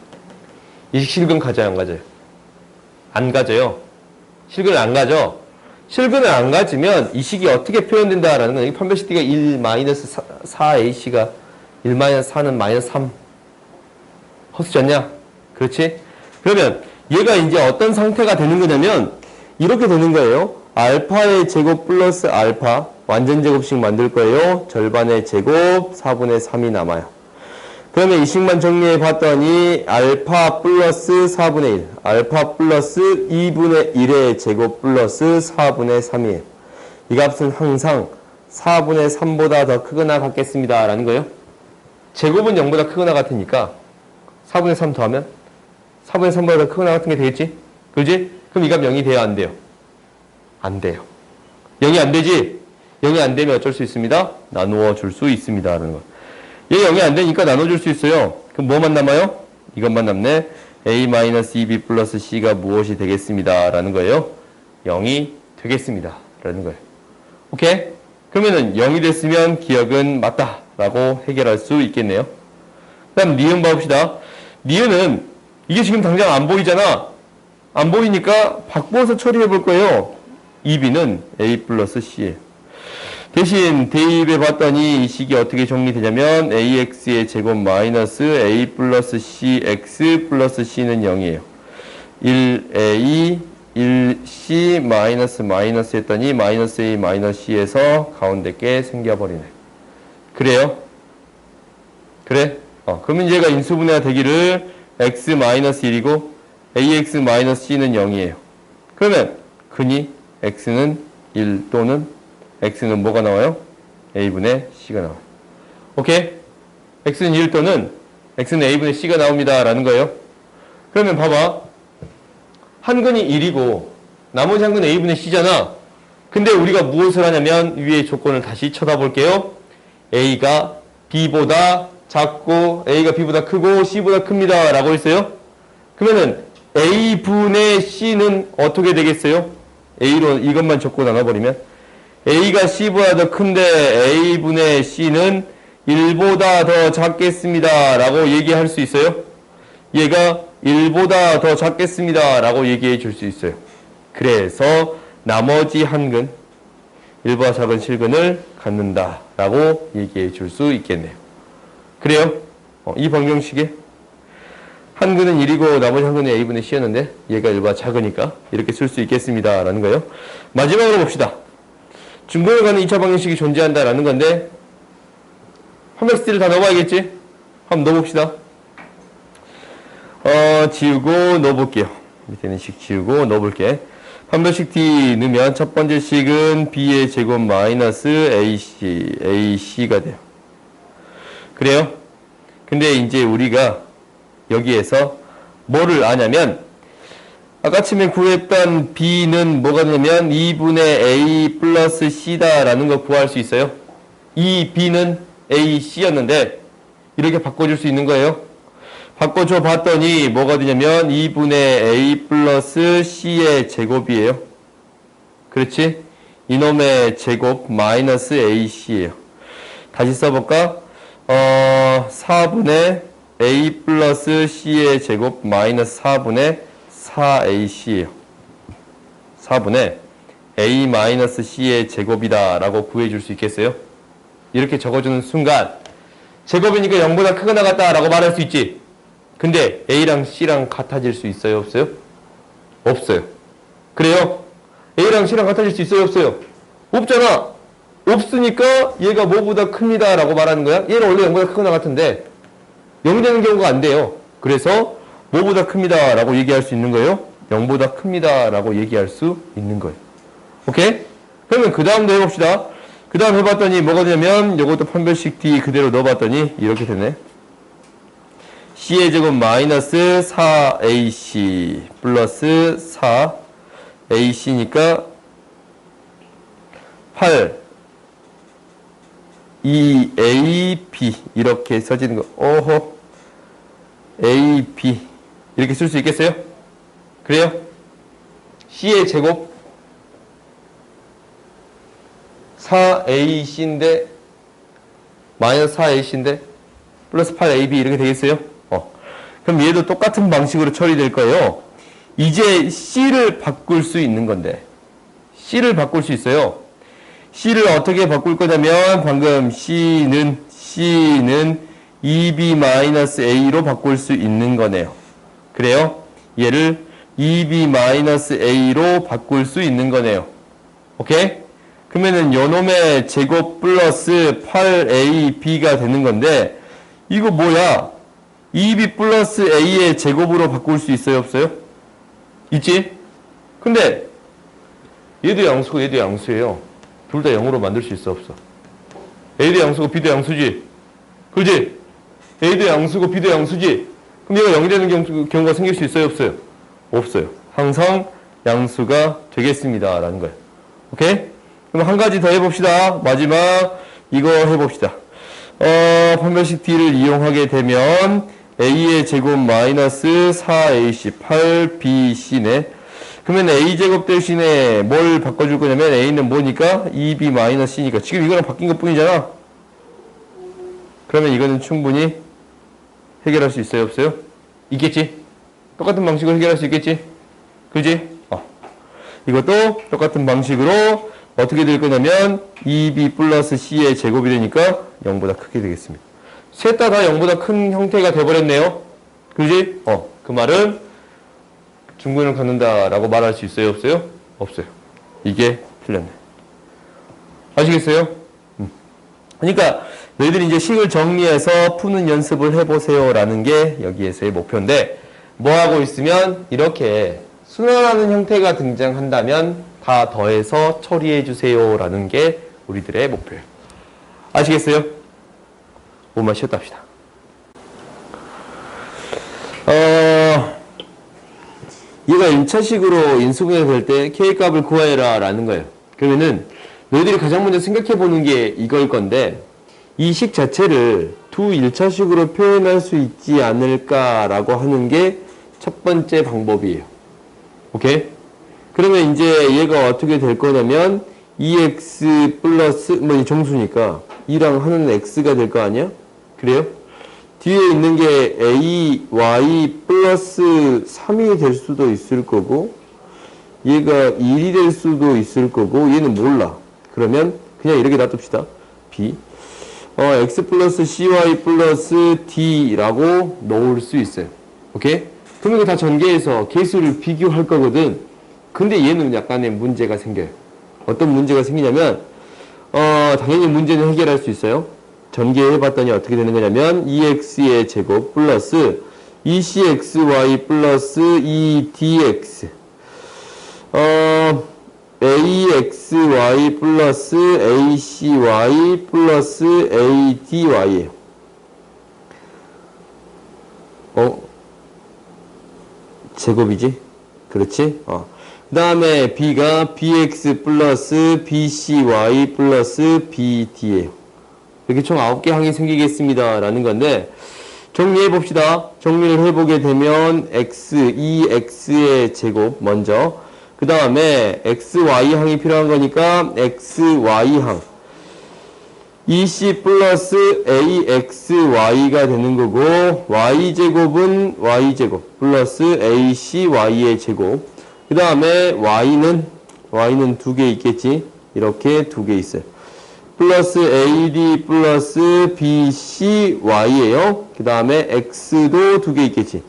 실근 가져요 안 가져요? 안 가져요. 실근을 안 가져. 실근을 안 가지면 이 식이 어떻게 표현된다라는 건, 여기 판별식 D가 1 마이너스 4AC가 1 마이너스 4는 마이너스 3 허수지 않냐? 그렇지? 그러면 얘가 이제 어떤 상태가 되는 거냐면 이렇게 되는 거예요. 알파의 제곱 플러스 알파 완전 제곱식 만들 거예요. 절반의 제곱 4분의 3이 남아요. 그러면 이 식만 정리해 봤더니 알파 플러스 4분의 1 알파 플러스 2분의 1의 제곱 플러스 4분의 3이에요. 이 값은 항상 4분의 3보다 더 크거나 같겠습니다 라는 거예요. 제곱은 0보다 크거나 같으니까 4분의 3 더하면 4분의 3보다 더 크거나 같은 게 되겠지? 그지? 그럼 이 값 0이 돼요 안 돼요? 안 돼요. 0이 안 되지? 0이 안 되면 어쩔 수 있습니다? 나누어 줄 수 있습니다 라는 거. 얘 0이 안 되니까 나눠줄 수 있어요. 그럼 뭐만 남아요? 이것만 남네. A-2B 플러스 C가 무엇이 되겠습니다 라는 거예요. 0이 되겠습니다 라는 거예요. 오케이? 그러면은 0이 됐으면 기억은 맞다 라고 해결할 수 있겠네요. 그 다음 니은 봐봅시다. 니은은 이게 지금 당장 안 보이잖아. 안 보이니까 바꿔서 처리해 볼 거예요. 2B는 A 플러스 C예요. 대신 대입해 봤더니 이 식이 어떻게 정리되냐면 AX의 제곱 마이너스 A 플러스 CX 플러스 C는 0이에요. 1A 1C 마이너스 마이너스 했더니 마이너스 A 마이너스 C에서 가운데 게 생겨버리네. 그래요? 그래? 그러면 얘가 인수분해가 되기를 X 마이너스 1이고 AX 마이너스 C는 0이에요. 그러면 근이 X는 1 또는 X는 뭐가 나와요? A분의 C가 나와요. 오케이? X는 1 또는 X는 A분의 C가 나옵니다 라는 거예요. 그러면 봐봐. 한 근이 1이고 나머지 한 근은 A분의 C잖아. 근데 우리가 무엇을 하냐면 위의 조건을 다시 쳐다볼게요. A가 B보다 작고 A가 B보다 크고 C보다 큽니다 라고 했어요. 그러면은 A분의 C는 어떻게 되겠어요? A로 이것만 적고 나눠버리면 A가 C보다 더 큰데 A분의 C는 1보다 더 작겠습니다 라고 얘기할 수 있어요? 얘가 1보다 더 작겠습니다 라고 얘기해 줄 수 있어요. 그래서 나머지 한 근 1보다 작은 실근을 갖는다 라고 얘기해 줄 수 있겠네요. 그래요? 이 방정식에 한 근은 1이고 나머지 한 근은 A분의 C였는데 얘가 1보다 작으니까 이렇게 쓸 수 있겠습니다 라는 거예요. 마지막으로 봅시다. 중공을 가는 2차 방정식이 존재한다라는 건데 판별식 다 넣어봐야겠지? 한번 넣어봅시다. 지우고 넣어볼게요. 밑에는 식 지우고 넣어볼게. 판별식 D 넣으면 첫 번째 식은 B의 제곱 마이너스 AC가 돼요. 그래요? 근데 이제 우리가 여기에서 뭐를 아냐면 아까 처음에 구했던 B는 뭐가 되냐면 2분의 A 플러스 C다 라는 거 구할 수 있어요. 이 B는 AC였는데 이렇게 바꿔줄 수 있는 거예요. 바꿔줘 봤더니 뭐가 되냐면 2분의 a 플러스 c의 제곱이에요. 그렇지? 이놈의 제곱 마이너스 ac예요. 다시 써볼까? 4분의 a 플러스 c의 제곱 마이너스 4분의 4ac예요. 4분의 a 마이너스 c의 제곱이다 라고 구해줄 수 있겠어요? 이렇게 적어주는 순간 제곱이니까 0보다 크거나 같다 라고 말할 수 있지. 근데 a랑 c랑 같아질 수 있어요? 없어요? 없어요. 그래요? a랑 c랑 같아질 수 있어요? 없어요? 없잖아. 없으니까 얘가 뭐보다 큽니다 라고 말하는 거야. 얘는 원래 0보다 크거나 같은데 0 되는 경우가 안 돼요. 그래서 뭐보다 큽니다 라고 얘기할 수 있는 거예요. 0보다 큽니다 라고 얘기할 수 있는 거예요. 오케이? 그러면 그 다음도 해봅시다. 그 다음 해봤더니 뭐가 되냐면 요것도 판별식 D 그대로 넣어봤더니 이렇게 되네. C의 제곱 마이너스 4AC 플러스 4AC니까 8 2AB 이렇게 써지는 거. 오호. AB 이렇게 쓸 수 있겠어요? 그래요? C의 제곱 4AC인데 마이너스 4AC인데 플러스 8AB 이렇게 되겠어요? 그럼 얘도 똑같은 방식으로 처리될 거예요. 이제 C를 바꿀 수 있는 건데 C를 바꿀 수 있어요. C를 어떻게 바꿀 거냐면 방금 C는 2B-A로 바꿀 수 있는 거네요. 그래요? 얘를 2B-A로 바꿀 수 있는 거네요. 오케이? 그러면은 요놈의 제곱 플러스 8AB가 되는 건데 이거 뭐야? 2B 플러스 A의 제곱으로 바꿀 수 있어요? 없어요? 있지? 근데 얘도 양수고 얘도 양수예요. 둘 다 0으로 만들 수 있어? 없어? A도 양수고 B도 양수지? 그렇지? A도 양수고 B도 양수지? 그럼 얘가 0이 되는 경우가 생길 수 있어요? 없어요? 없어요. 항상 양수가 되겠습니다. 라는 거예요. 오케이? 그럼 한 가지 더 해봅시다. 마지막 이거 해봅시다. 판별식 D를 이용하게 되면 A의 제곱 마이너스 4AC 8BC네. 그러면 A제곱 대신에 뭘 바꿔줄 거냐면 A는 뭐니까? 2B 마이너스 C니까 지금 이거랑 바뀐 것 뿐이잖아. 그러면 이거는 충분히 해결할 수 있어요? 없어요? 있겠지? 똑같은 방식으로 해결할 수 있겠지? 그지? 이것도 똑같은 방식으로 어떻게 될 거냐면 2B 플러스 C의 제곱이 되니까 0보다 크게 되겠습니다. 셋 다 0보다 큰 형태가 돼버렸네요. 그지? 그 말은 중근을 갖는다 라고 말할 수 있어요? 없어요? 없어요. 이게 틀렸네. 아시겠어요? 그러니까 너희들이 이제 식을 정리해서 푸는 연습을 해보세요 라는 게 여기에서의 목표인데 뭐 하고 있으면 이렇게 순환하는 형태가 등장한다면 다 더해서 처리해 주세요 라는 게 우리들의 목표예요. 아시겠어요? 5만 쉬었다 합시다. 얘가 1차식으로 인수분해 될 때 K값을 구해라 라는 거예요. 그러면은 너희들이 가장 먼저 생각해 보는 게 이걸 건데 이 식 자체를 두 1차식으로 표현할 수 있지 않을까라고 하는 게 첫 번째 방법이에요. 오케이? 그러면 이제 얘가 어떻게 될 거냐면 2x 플러스 뭐 정수니까 2랑 하는 x가 될 거 아니야? 그래요? 뒤에 있는 게 a, y 플러스 3이 될 수도 있을 거고 얘가 1이 될 수도 있을 거고 얘는 몰라. 그러면 그냥 이렇게 놔둡시다. b x 플러스 cy 플러스 d라고 넣을 수 있어요. 오케이? 그러면 이거 다 전개해서 개수를 비교할 거거든. 근데 얘는 약간의 문제가 생겨요. 어떤 문제가 생기냐면 당연히 문제는 해결할 수 있어요. 전개해봤더니 어떻게 되는 거냐면 2x의 제곱 플러스 2cxy 플러스 2dx axy 플러스 acy 플러스 ady예요. 제곱이지? 그렇지? 그 다음에 b가 bx 플러스 bcy 플러스 bd예요. 이렇게 총 9개 항이 생기겠습니다. 라는 건데, 정리해 봅시다. 정리를 해보게 되면, x의 제곱, 먼저. 그 다음에, xy항이 필요한 거니까, xy항. EC 플러스 AXY가 되는 거고, Y제곱은 Y제곱 플러스 ACY의 제곱. 그 다음에 Y는 2개 있겠지? 이렇게 2개 있어요. 플러스 AD 플러스 BCY에요. 그 다음에 X도 2개 있겠지?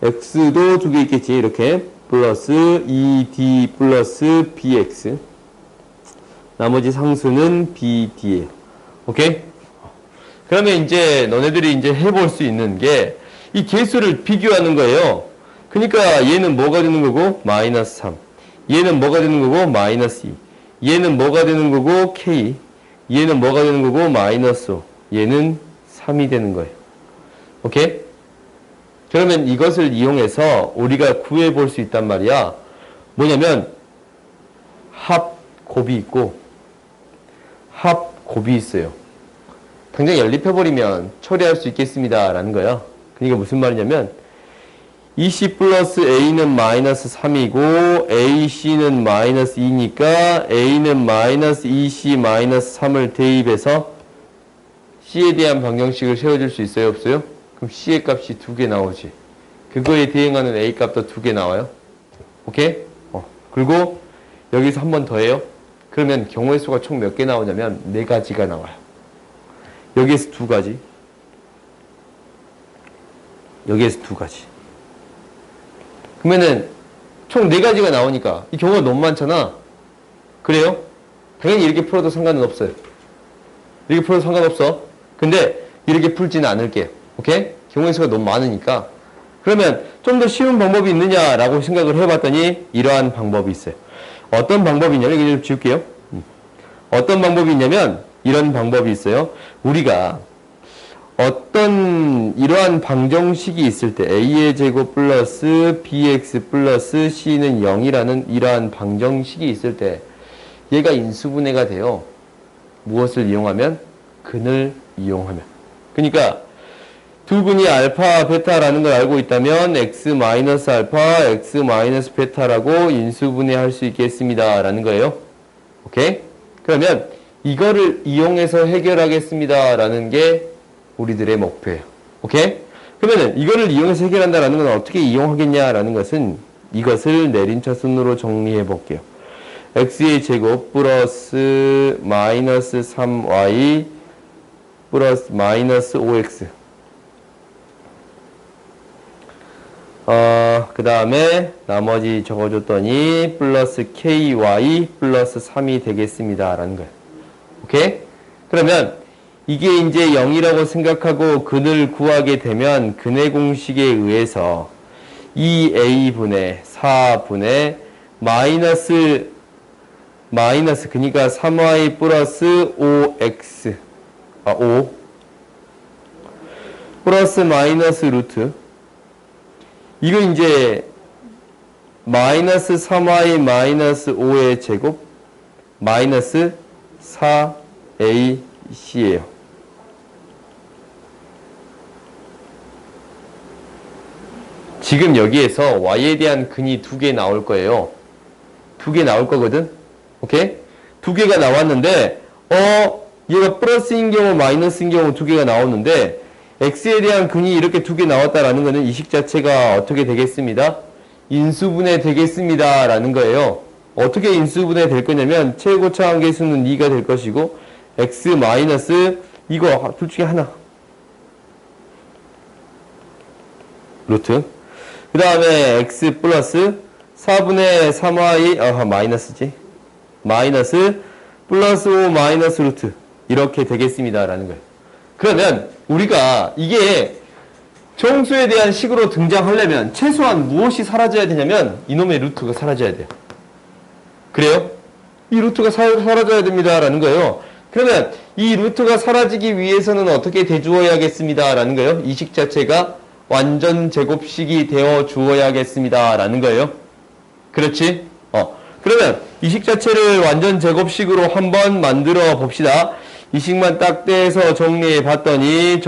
X도 2개 있겠지? 이렇게. 플러스 ED 플러스 BX. 나머지 상수는 BD예요. 오케이? 그러면 이제 너네들이 이제 해볼 수 있는 게 이 개수를 비교하는 거예요. 그러니까 얘는 뭐가 되는 거고? 마이너스 3. 얘는 뭐가 되는 거고? 마이너스 2. 얘는 뭐가 되는 거고? K. 얘는 뭐가 되는 거고? 마이너스 5. 얘는 3이 되는 거예요. 오케이? 그러면 이것을 이용해서 우리가 구해 볼 수 있단 말이야. 뭐냐면 합 곱이 있고 합 곱이 있어요. 당장 연립해버리면 처리할 수 있겠습니다. 라는 거야. 그러니까 무슨 말이냐면 EC 플러스 A는 마이너스 3이고 AC는 마이너스 2니까 A는 마이너스 2C 마이너스 3을 대입해서 C에 대한 방정식을 세워줄 수 있어요? 없어요? 그럼 C의 값이 2개 나오지. 그거에 대응하는 A 값도 2개 나와요. 오케이? 그리고 여기서 한 번 더 해요. 그러면 경우의 수가 총 몇 개 나오냐면 4가지가 나와요. 여기에서 2가지. 여기에서 2가지. 그러면은 총 4가지가 나오니까 이 경우가 너무 많잖아. 그래요? 당연히 이렇게 풀어도 상관은 없어요. 이렇게 풀어도 상관없어. 근데 이렇게 풀지는 않을게요. 오케이? 경우의 수가 너무 많으니까. 그러면 좀 더 쉬운 방법이 있느냐라고 생각을 해봤더니 이러한 방법이 있어요. 어떤 방법이냐면, 이거 좀 지울게요. 어떤 방법이 있냐면 이런 방법이 있어요. 우리가 어떤 이러한 방정식이 있을 때 A의 제곱 플러스 BX 플러스 C는 0이라는 이러한 방정식이 있을 때 얘가 인수분해가 돼요. 무엇을 이용하면? 근을 이용하면. 그러니까 두 근이 알파, 베타라는 걸 알고 있다면 x 마이너스 알파, x 마이너스 베타라고 인수분해할 수 있겠습니다. 라는 거예요. 오케이? 그러면 이거를 이용해서 해결하겠습니다. 라는 게 우리들의 목표예요. 오케이? 그러면은 이거를 이용해서 해결한다라는 건 어떻게 이용하겠냐라는 것은 이것을 내림차순으로 정리해 볼게요. x의 제곱 플러스 마이너스 3y 플러스 마이너스 5x 그 다음에 나머지 적어줬더니 플러스 ky 플러스 3이 되겠습니다. 라는 거예요. 오케이? 그러면 이게 이제 0이라고 생각하고 근을 구하게 되면 근의 공식에 의해서 2a분의 4분의 마이너스 그러니까 3y 플러스 5x 5 플러스 마이너스 루트 이거 이제 마이너스 3y 마이너스 5의 제곱 마이너스 4ac예요. 지금 여기에서 y에 대한 근이 2개 나올 거예요. 2개 나올 거거든. 오케이? 2개가 나왔는데 얘가 플러스인 경우 마이너스인 경우 2개가 나오는데 x에 대한 근이 이렇게 2개 나왔다라는 것은 이 식 자체가 어떻게 되겠습니다? 인수분해 되겠습니다. 라는 거예요. 어떻게 인수분해 될 거냐면 최고차 한계수는 2가 될 것이고 x 마이너스 이거 둘 중에 하나 루트 그 다음에 x 플러스 4분의 3y 마이너스지 마이너스 플러스 5 마이너스 루트 이렇게 되겠습니다. 라는 거예요. 그러면 우리가 이게 정수에 대한 식으로 등장하려면 최소한 무엇이 사라져야 되냐면 이놈의 루트가 사라져야 돼요. 그래요? 이 루트가 사라져야 됩니다. 라는 거예요. 그러면 이 루트가 사라지기 위해서는 어떻게 대주어야겠습니다. 라는 거예요. 이 식 자체가 완전 제곱식이 되어 주어야겠습니다. 라는 거예요. 그렇지? 그러면 이 식 자체를 완전 제곱식으로 한번 만들어 봅시다. 이 식만 딱 떼서 정리해 봤더니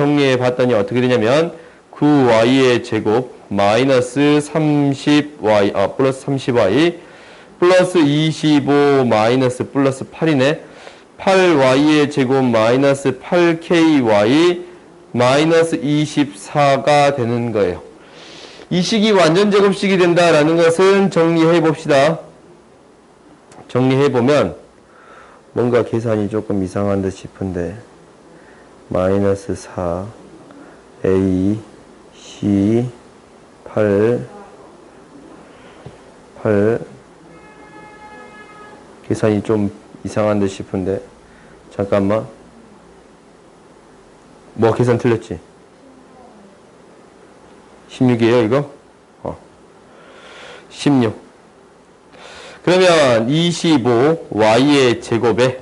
어떻게 되냐면 9y의 제곱 마이너스 30y 플러스 30y 플러스 25 마이너스 플러스 8이네. 8y의 제곱 마이너스 8ky 마이너스 24가 되는 거예요. 이 식이 완전 제곱식이 된다라는 것은 정리해 봅시다. 정리해 보면 뭔가 계산이 조금 이상한 듯 싶은데 마이너스 4 a c 8 계산이 좀 이상한 듯 싶은데 잠깐만. 뭐 계산 틀렸지? 16이에요 이거? 16. 그러면 25 y의 제곱에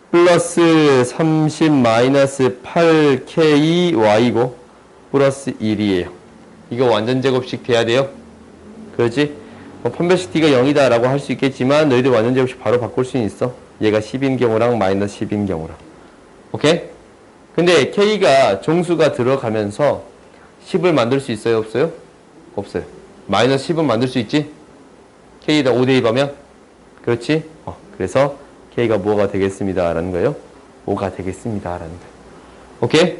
플러스 30 마이너스 8k y고 플러스 1이에요. 이거 완전 제곱식 돼야 돼요. 그렇지? 판별식 t가 0이다 라고 할 수 있겠지만 너희들 완전 제곱식 바로 바꿀 수는 있어. 얘가 10인 경우랑 마이너스 10인 경우랑. 오케이? 근데 k가 종수가 들어가면서 10을 만들 수 있어요? 없어요? 없어요. 마이너스 10은 만들 수 있지? k에다 5 대입하면? 그렇지? 그래서 k가 뭐가 되겠습니다 라는 거예요? 5가 되겠습니다 라는 거예요. 오케이?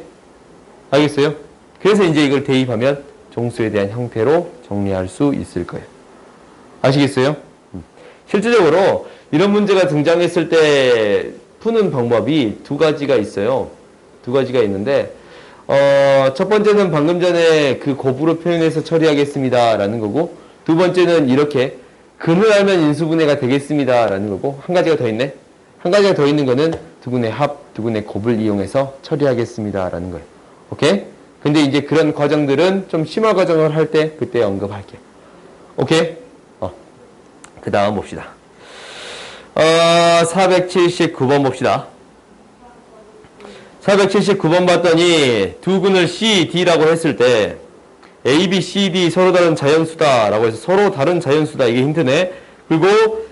알겠어요? 그래서 이제 이걸 대입하면 종수에 대한 형태로 정리할 수 있을 거예요. 아시겠어요? 실질적으로 이런 문제가 등장했을 때 푸는 방법이 두 가지가 있어요. 두 가지가 있는데 첫 번째는 방금 전에 그 곱으로 표현해서 처리하겠습니다 라는 거고, 두 번째는 이렇게 근을 알면 인수분해가 되겠습니다 라는 거고, 한 가지가 더 있네. 한 가지가 더 있는 거는 두근의 합, 두근의 곱을 이용해서 처리하겠습니다 라는 거예요. 오케이? 근데 이제 그런 과정들은 좀 심화 과정을 할 때 그때 언급할게요. 오케이? 그 다음 봅시다. 479번 봅시다. 479번 봤더니 두 근을 C, D라고 했을 때 A, B, C, D 서로 다른 자연수다 라고 해서 서로 다른 자연수다, 이게 힌트네. 그리고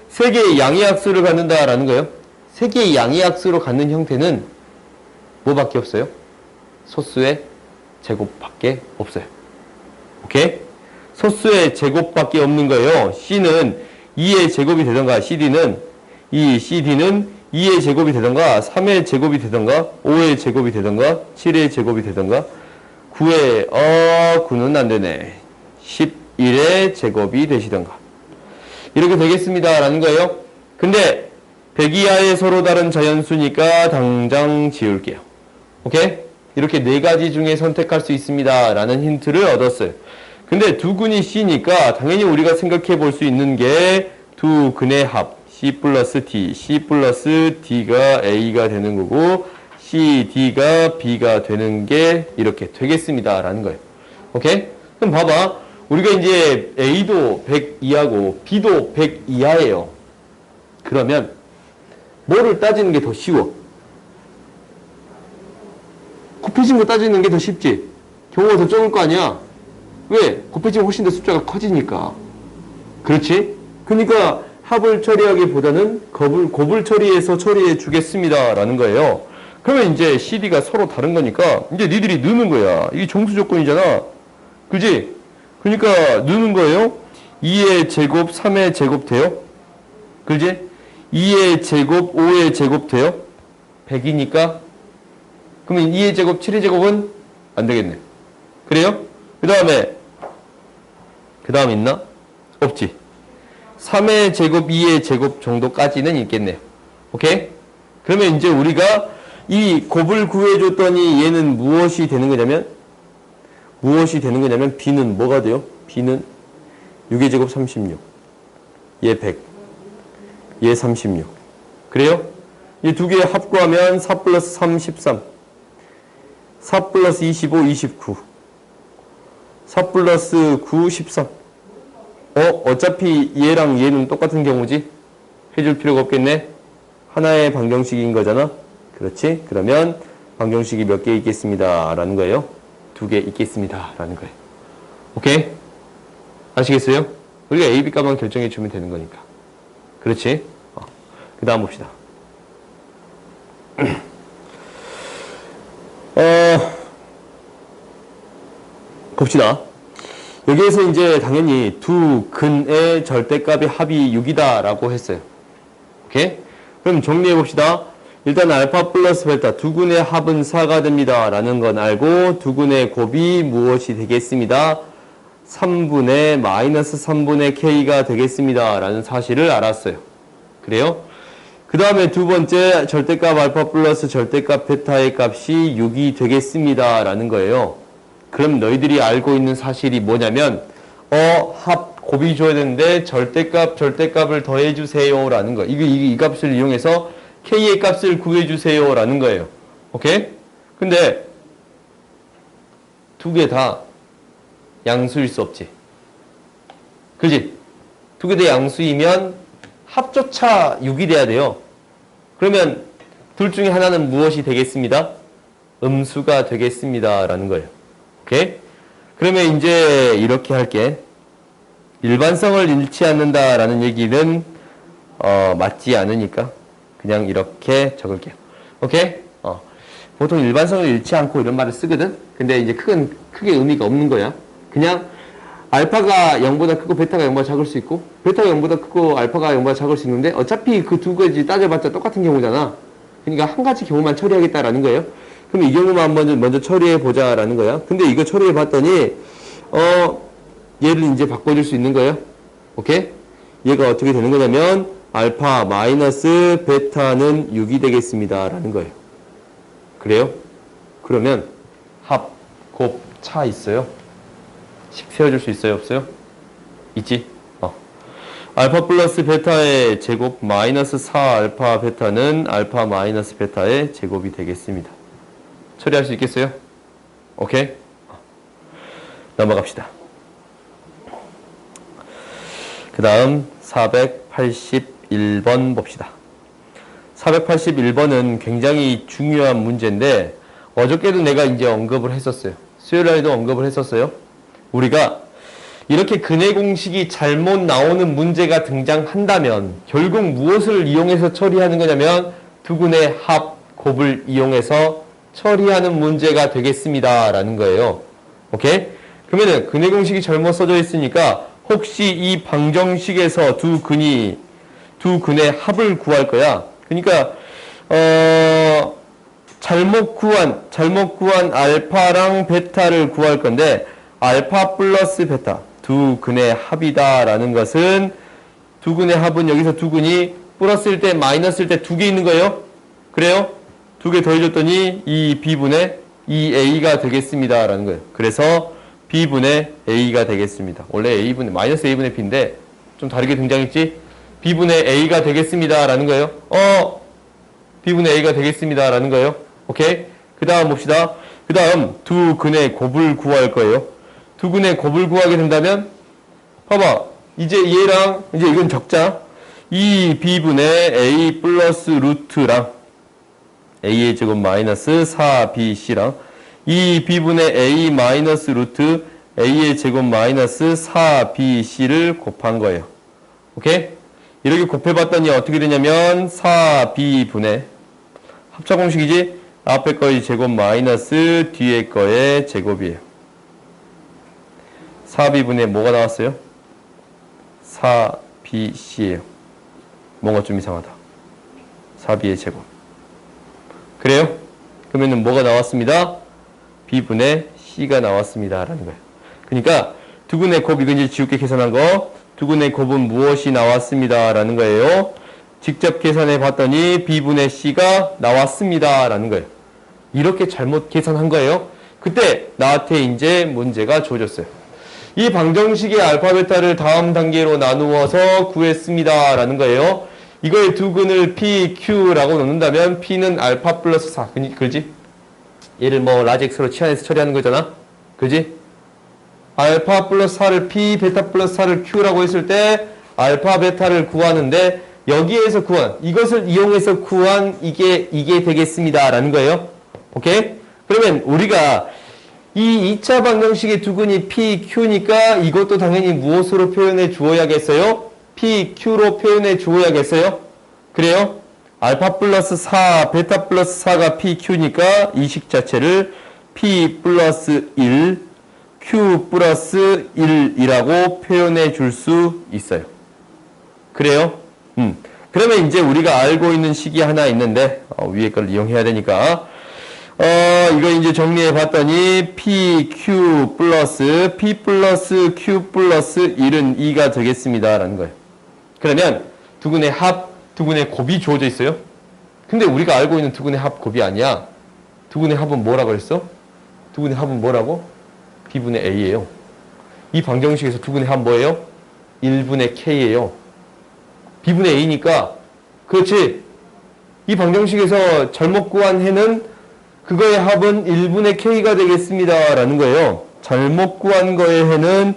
세 개의 양의학수를 갖는다 라는 거예요. 세 개의 양의학수로 갖는 형태는 뭐밖에 없어요? 소수의 제곱밖에 없어요. 오케이? 소수의 제곱밖에 없는 거예요. C는 2의 제곱이 되던가, CD는 2의 제곱이 되던가, 3의 제곱이 되던가, 5의 제곱이 되던가, 7의 제곱이 되던가, 9는 안 되네. 11의 제곱이 되시던가. 이렇게 되겠습니다 라는 거예요. 근데 100 이하의 서로 다른 자연수니까 당장 지울게요. 오케이? 이렇게 네 가지 중에 선택할 수 있습니다 라는 힌트를 얻었어요. 근데 두 근이 C니까 당연히 우리가 생각해 볼 수 있는 게 두 근의 합 C 플러스 D, C 플러스 D가 A가 되는 거고 C, D가 B가 되는 게 이렇게 되겠습니다 라는 거예요. 오케이? 그럼 봐봐. 우리가 이제 A도 100 이하고 B도 100 이하예요. 그러면 뭐를 따지는 게 더 쉬워? 곱해진 거 따지는 게 더 쉽지? 경우가 더 적을 거 아니야? 왜? 곱해지면 훨씬 더 숫자가 커지니까. 그렇지? 그러니까 합을 처리하기보다는 곱을 처리해서 처리해 주겠습니다 라는 거예요. 그러면 이제 CD가 서로 다른 거니까 이제 니들이 넣는 거야. 이게 정수 조건이잖아. 그지? 그러니까 넣는 거예요. 2의 제곱, 3의 제곱 돼요? 그지? 2의 제곱, 5의 제곱 돼요? 100이니까. 그러면 2의 제곱, 7의 제곱은 안 되겠네. 그래요? 그 다음 있나? 없지. 3의 제곱, 2의 제곱 정도까지는 있겠네요. 오케이? 그러면 이제 우리가 이 곱을 구해줬더니 얘는 무엇이 되는 거냐면 B는 뭐가 돼요? B는 6의 제곱 36. 얘 100. 얘 36. 그래요? 이 두 개의 합 구하면 4 플러스 3, 13. 4 플러스 25, 29. 4 플러스 9, 13. 어차피 얘랑 얘는 똑같은 경우지? 해줄 필요가 없겠네? 하나의 방정식인 거잖아? 그렇지? 그러면 방정식이 몇 개 있겠습니다 라는 거예요. 2개 있겠습니다 라는 거예요. 오케이? 아시겠어요? 우리가 A, B 값만 결정해 주면 되는 거니까. 그렇지? 그 다음 봅시다. 봅시다. 여기에서 이제 당연히 두 근의 절대값의 합이 6이다 라고 했어요. 오케이? 그럼 정리해 봅시다. 일단 알파 플러스 베타 두 근의 합은 4가 됩니다 라는 건 알고, 두 근의 곱이 무엇이 되겠습니다? 3분의 마이너스 3분의 k가 되겠습니다 라는 사실을 알았어요. 그래요? 그 다음에 두 번째 절대값 알파 플러스 절대값 베타의 값이 6이 되겠습니다 라는 거예요. 그럼 너희들이 알고 있는 사실이 뭐냐면 합 곱이 줘야 되는데 절대값을 더해주세요 라는 거. 이 값을 이용해서 k의 값을 구해주세요 라는 거예요. 오케이? 근데 두 개 다 양수일 수 없지. 그지? 두 개 다 양수이면 합조차 6이 돼야 돼요. 그러면 둘 중에 하나는 무엇이 되겠습니다? 음수가 되겠습니다 라는 거예요. 오케이? 그러면 이제 이렇게 할게. 일반성을 잃지 않는다라는 얘기는 맞지 않으니까 그냥 이렇게 적을게요. 오케이? 보통 일반성을 잃지 않고 이런 말을 쓰거든? 근데 이제 크게 의미가 없는 거야. 그냥 알파가 0보다 크고 베타가 0보다 작을 수 있고, 베타가 0보다 크고 알파가 0보다 작을 수 있는데 어차피 그 두 가지 따져봤자 똑같은 경우잖아. 그러니까 한 가지 경우만 처리하겠다라는 거예요. 그럼 이 경우만 먼저 처리해 보자라는 거야. 근데 이거 처리해 봤더니 얘를 이제 바꿔줄 수 있는 거예요. 오케이? 얘가 어떻게 되는 거냐면 알파 마이너스 베타는 6이 되겠습니다 라는 거예요. 그래요? 그러면 합, 곱, 차 있어요? 식 세워줄 수 있어요? 없어요? 있지? 알파 플러스 베타의 제곱 마이너스 4 알파 베타는 알파 마이너스 베타의 제곱이 되겠습니다. 처리할 수 있겠어요? 오케이? 넘어갑시다. 그 다음 481번 봅시다. 481번은 굉장히 중요한 문제인데 어저께도 내가 이제 언급을 했었어요. 수요일날에도 언급을 했었어요. 우리가 이렇게 근해 공식이 잘못 나오는 문제가 등장한다면 결국 무엇을 이용해서 처리하는 거냐면 두 근의 합, 곱을 이용해서 처리하는 문제가 되겠습니다 라는 거예요. 오케이? 그러면은 근해 공식이 잘못 써져 있으니까 혹시 이 방정식에서 두 근의 합을 구할 거야. 그러니까 잘못 구한 알파랑 베타를 구할 건데 알파 플러스 베타 두 근의 합이다라는 것은 두 근의 합은 여기서 두 근이 플러스일 때 마이너스일 때 두 개 있는 거예요. 그래요? 두 개 더해줬더니 이 b분의 이 a가 되겠습니다 라는 거예요. 그래서 b분의 a가 되겠습니다. 원래 a분의 마이너스 a분의 b인데 좀 다르게 등장했지? b분의 a가 되겠습니다 라는 거예요. b분의 a가 되겠습니다 라는 거예요. 오케이? 그 다음 봅시다. 그 다음 두 근의 곱을 구할 거예요. 두 근의 곱을 구하게 된다면 봐봐. 이제 얘랑 이제 이건 적자. 이 b분의 a 플러스 루트랑 a의 제곱 마이너스 4bc랑 이 b분의 a 마이너스 루트 a의 제곱 마이너스 4bc를 곱한 거예요. 오케이? 이렇게 곱해봤더니 어떻게 되냐면 4b분의 합차 공식이지? 앞에 거의 제곱 마이너스 뒤에 거의 제곱이에요. 4b분의 뭐가 나왔어요? 4bc예요. 뭔가 좀 이상하다. 4b의 제곱. 그래요? 그러면은 뭐가 나왔습니다? b분의 c가 나왔습니다. 라는 거예요. 그러니까 두 근의 곱, 이건 이제 지우개 계산한 거. 두 근의 곱은 무엇이 나왔습니다. 라는 거예요. 직접 계산해 봤더니 b분의 c가 나왔습니다. 라는 거예요. 이렇게 잘못 계산한 거예요. 그때 나한테 이제 문제가 주어졌어요. 이 방정식의 알파 베타를 다음 단계로 나누어서 구했습니다. 라는 거예요. 이거의 두 근을 PQ라고 놓는다면 P는 알파 플러스 4. 그지? 얘를 라직스로 치환해서 처리하는 거잖아. 그지? 알파 플러스 4를 P, 베타 플러스 4를 Q라고 했을 때 알파 베타를 구하는데 여기에서 구한, 이것을 이용해서 구한 이게 되겠습니다. 라는 거예요. 오케이? 그러면 우리가 이 2차 방정식의 두 근이 PQ니까 이것도 당연히 무엇으로 표현해 주어야겠어요? PQ로 표현해 주어야겠어요? 그래요? 알파 플러스 4, 베타 플러스 4가 PQ니까 이 식 자체를 P 플러스 1, q 플러스 1이라고 표현해 줄 수 있어요. 그래요? 그러면 이제 우리가 알고 있는 식이 하나 있는데, 위에 걸 이용해야 되니까, 이거 이제 정리해 봤더니, pq 플러스 p 플러스 q 플러스 1은 2가 되겠습니다. 라는 거예요. 그러면 두근의 합, 두근의 곱이 주어져 있어요. 근데 우리가 알고 있는 두근의 합 곱이 아니야. 두근의 합은 뭐라고 그랬어? 두근의 합은 뭐라고? b분의 a예요. 이 방정식에서 두근의 합 뭐예요? 1분의 k예요. b분의 a니까, 그렇지. 이 방정식에서 잘못 구한 해는 그거의 합은 1분의 k가 되겠습니다. 라는 거예요. 잘못 구한 거의 해는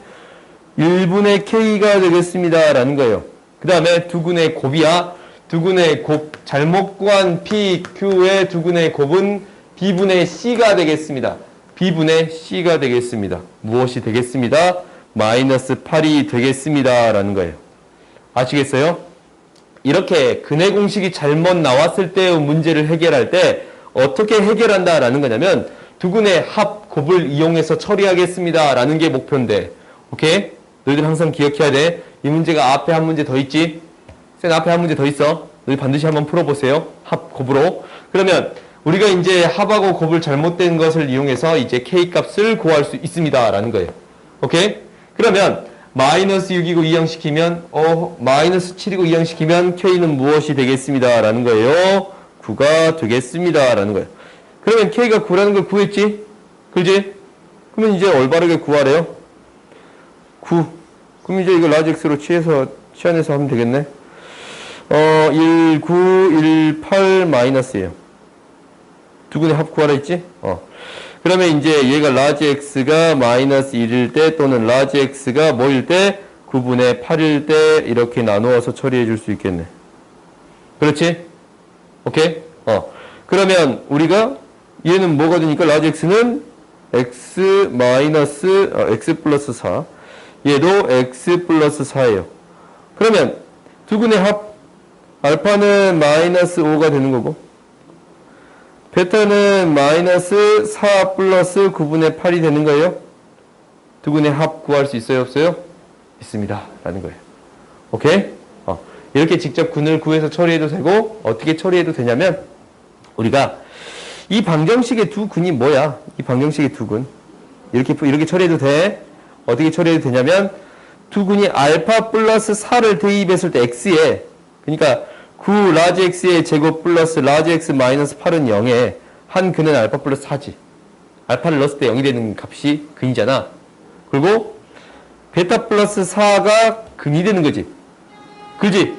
1분의 k가 되겠습니다. 라는 거예요. 그 다음에 두근의 곱이야. 두근의 곱, 잘못 구한 p, q의 두근의 곱은 b분의 c가 되겠습니다. b분의 c가 되겠습니다. 무엇이 되겠습니다? 마이너스 8이 되겠습니다. 라는 거예요. 아시겠어요? 이렇게 근해 공식이 잘못 나왔을 때의 문제를 해결할 때 어떻게 해결한다 라는 거냐면 두근의 합, 곱을 이용해서 처리하겠습니다. 라는 게 목표인데, 오케이? 너희들 항상 기억해야 돼. 이 문제가 앞에 한 문제 더 있지? 쌤 앞에 한 문제 더 있어. 너희 반드시 한번 풀어보세요. 합, 곱으로. 그러면 우리가 이제 합하고 곱을 잘못된 것을 이용해서 이제 k 값을 구할 수 있습니다. 라는 거예요. 오케이? 그러면 마이너스 6이고 이항시키면 마이너스 7이고 이항시키면 k는 무엇이 되겠습니다. 라는 거예요. 9가 되겠습니다. 라는 거예요. 그러면 k가 9라는 걸 구했지? 그지? 그러면 이제 올바르게 구하래요. 9. 그럼 이제 이거 라지 x로 치환해서 하면 되겠네. 1, 9, 1, 8 마이너스예요. 두근의 합 구하라 했지? 그러면 이제 얘가 라지 x가 마이너스 1일 때 또는 라지 x가 뭐일 때 9분의 8일 때 이렇게 나누어서 처리해 줄 수 있겠네. 그렇지? 오케이? 그러면 우리가 얘는 뭐가 되니까 라지 x는 x 마이너스 x 플러스 4 얘도 x 플러스 4예요. 그러면 두근의 합 알파는 마이너스 5가 되는 거고 베타는 마이너스 4 플러스 9분의 8이 되는 거예요. 두근의 합 구할 수 있어요? 없어요? 있습니다. 라는 거예요. 오케이? 이렇게 직접 근을 구해서 처리해도 되고 어떻게 처리해도 되냐면 우리가 이 방정식의 두 근이 뭐야? 이 방정식의 두 근. 이렇게 처리해도 돼. 어떻게 처리해도 되냐면 두 근이 알파 플러스 4를 대입했을 때 x에 그러니까 9 라지 x의 제곱 플러스 라지 x 마이너스 8은 0에 한 근은 알파 플러스 4지. 알파를 넣었을 때 0이 되는 값이 근이잖아. 그리고 베타 플러스 4가 근이 되는 거지. 그지?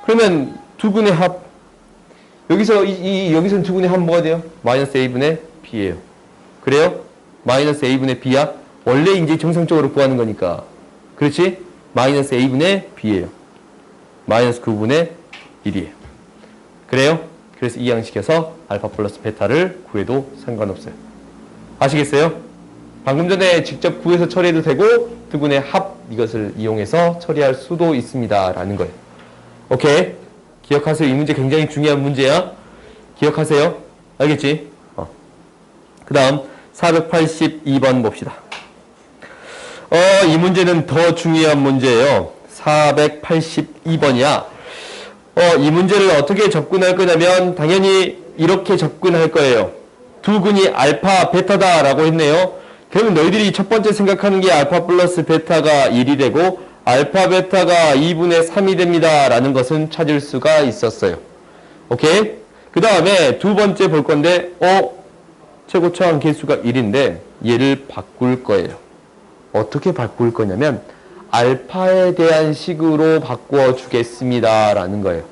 그러면 두 근의 합 여기서는 두 근의 합 뭐가 돼요? 마이너스 a분의 b예요. 그래요? 마이너스 a분의 b야? 원래 이제 정상적으로 구하는 거니까. 그렇지? 마이너스 a분의 b예요. 마이너스 9분의 1이에요. 그래요? 그래서 이항시켜서 알파 플러스 베타를 구해도 상관없어요. 아시겠어요? 방금 전에 직접 구해서 처리해도 되고 두근의 합 이것을 이용해서 처리할 수도 있습니다. 라는 거예요. 오케이? 기억하세요. 이 문제 굉장히 중요한 문제야. 기억하세요. 알겠지? 그 다음 482번 봅시다. 이 문제는 더 중요한 문제예요. 482번이야. 이 문제를 어떻게 접근할 거냐면 당연히 이렇게 접근할 거예요. 두 근이 알파, 베타다 라고 했네요. 그러면 너희들이 첫 번째 생각하는 게 알파 플러스 베타가 1이 되고 알파, 베타가 2분의 3이 됩니다 라는 것은 찾을 수가 있었어요. 오케이? 그 다음에 두 번째 볼 건데 최고차항 개수가 1인데 얘를 바꿀 거예요. 어떻게 바꿀 거냐면 알파에 대한 식으로 바꿔 주겠습니다 라는 거예요.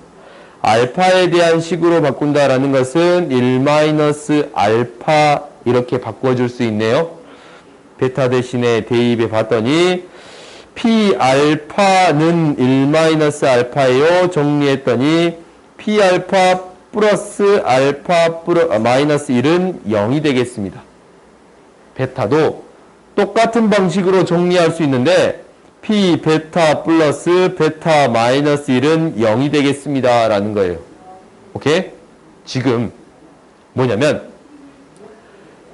알파에 대한 식으로 바꾼다라는 것은 1-알파 이렇게 바꿔줄 수 있네요. 베타 대신에 대입해 봤더니 P알파는 1-알파예요. 정리했더니 P알파 플러스 알파 마이너스 1은 0이 되겠습니다. 베타도 똑같은 방식으로 정리할 수 있는데 P 베타 플러스 베타 마이너스 1은 0이 되겠습니다. 라는 거예요. 오케이? 지금 뭐냐면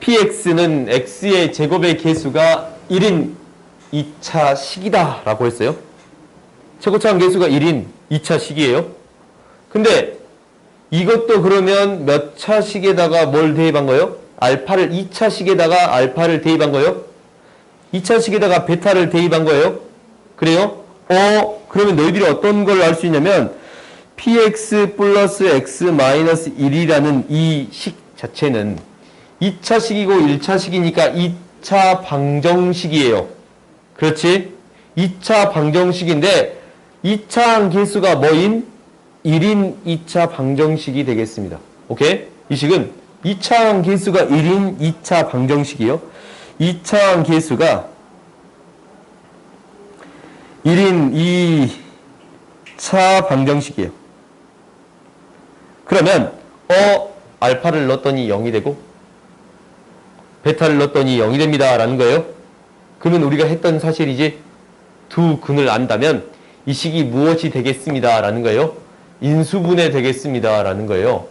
PX는 X의 제곱의 개수가 1인 2차 식이다 라고 했어요. 최고차항 계수가 1인 2차 식이에요. 근데 이것도 그러면 몇 차식에다가 뭘 대입한 거예요? 알파를 2차식에다가 알파를 대입한 거예요? 2차식에다가 베타를 대입한 거예요? 그래요? 그러면 너희들이 어떤 걸 알 수 있냐면 px 플러스 x 마이너스 1이라는 이 식 자체는 2차식이고 1차식이니까 2차 방정식이에요. 그렇지? 2차 방정식인데 2차 계수가 뭐인? 1인 2차 방정식이 되겠습니다. 오케이? 이 식은 2차 계수가 1인 2차 방정식이요. 2차 계수가 1인 2차 방정식이에요. 그러면 알파를 넣었더니 0이 되고 베타를 넣었더니 0이 됩니다 라는 거예요. 그러면 우리가 했던 사실이지 두 근을 안다면 이 식이 무엇이 되겠습니다 라는 거예요. 인수분해 되겠습니다 라는 거예요.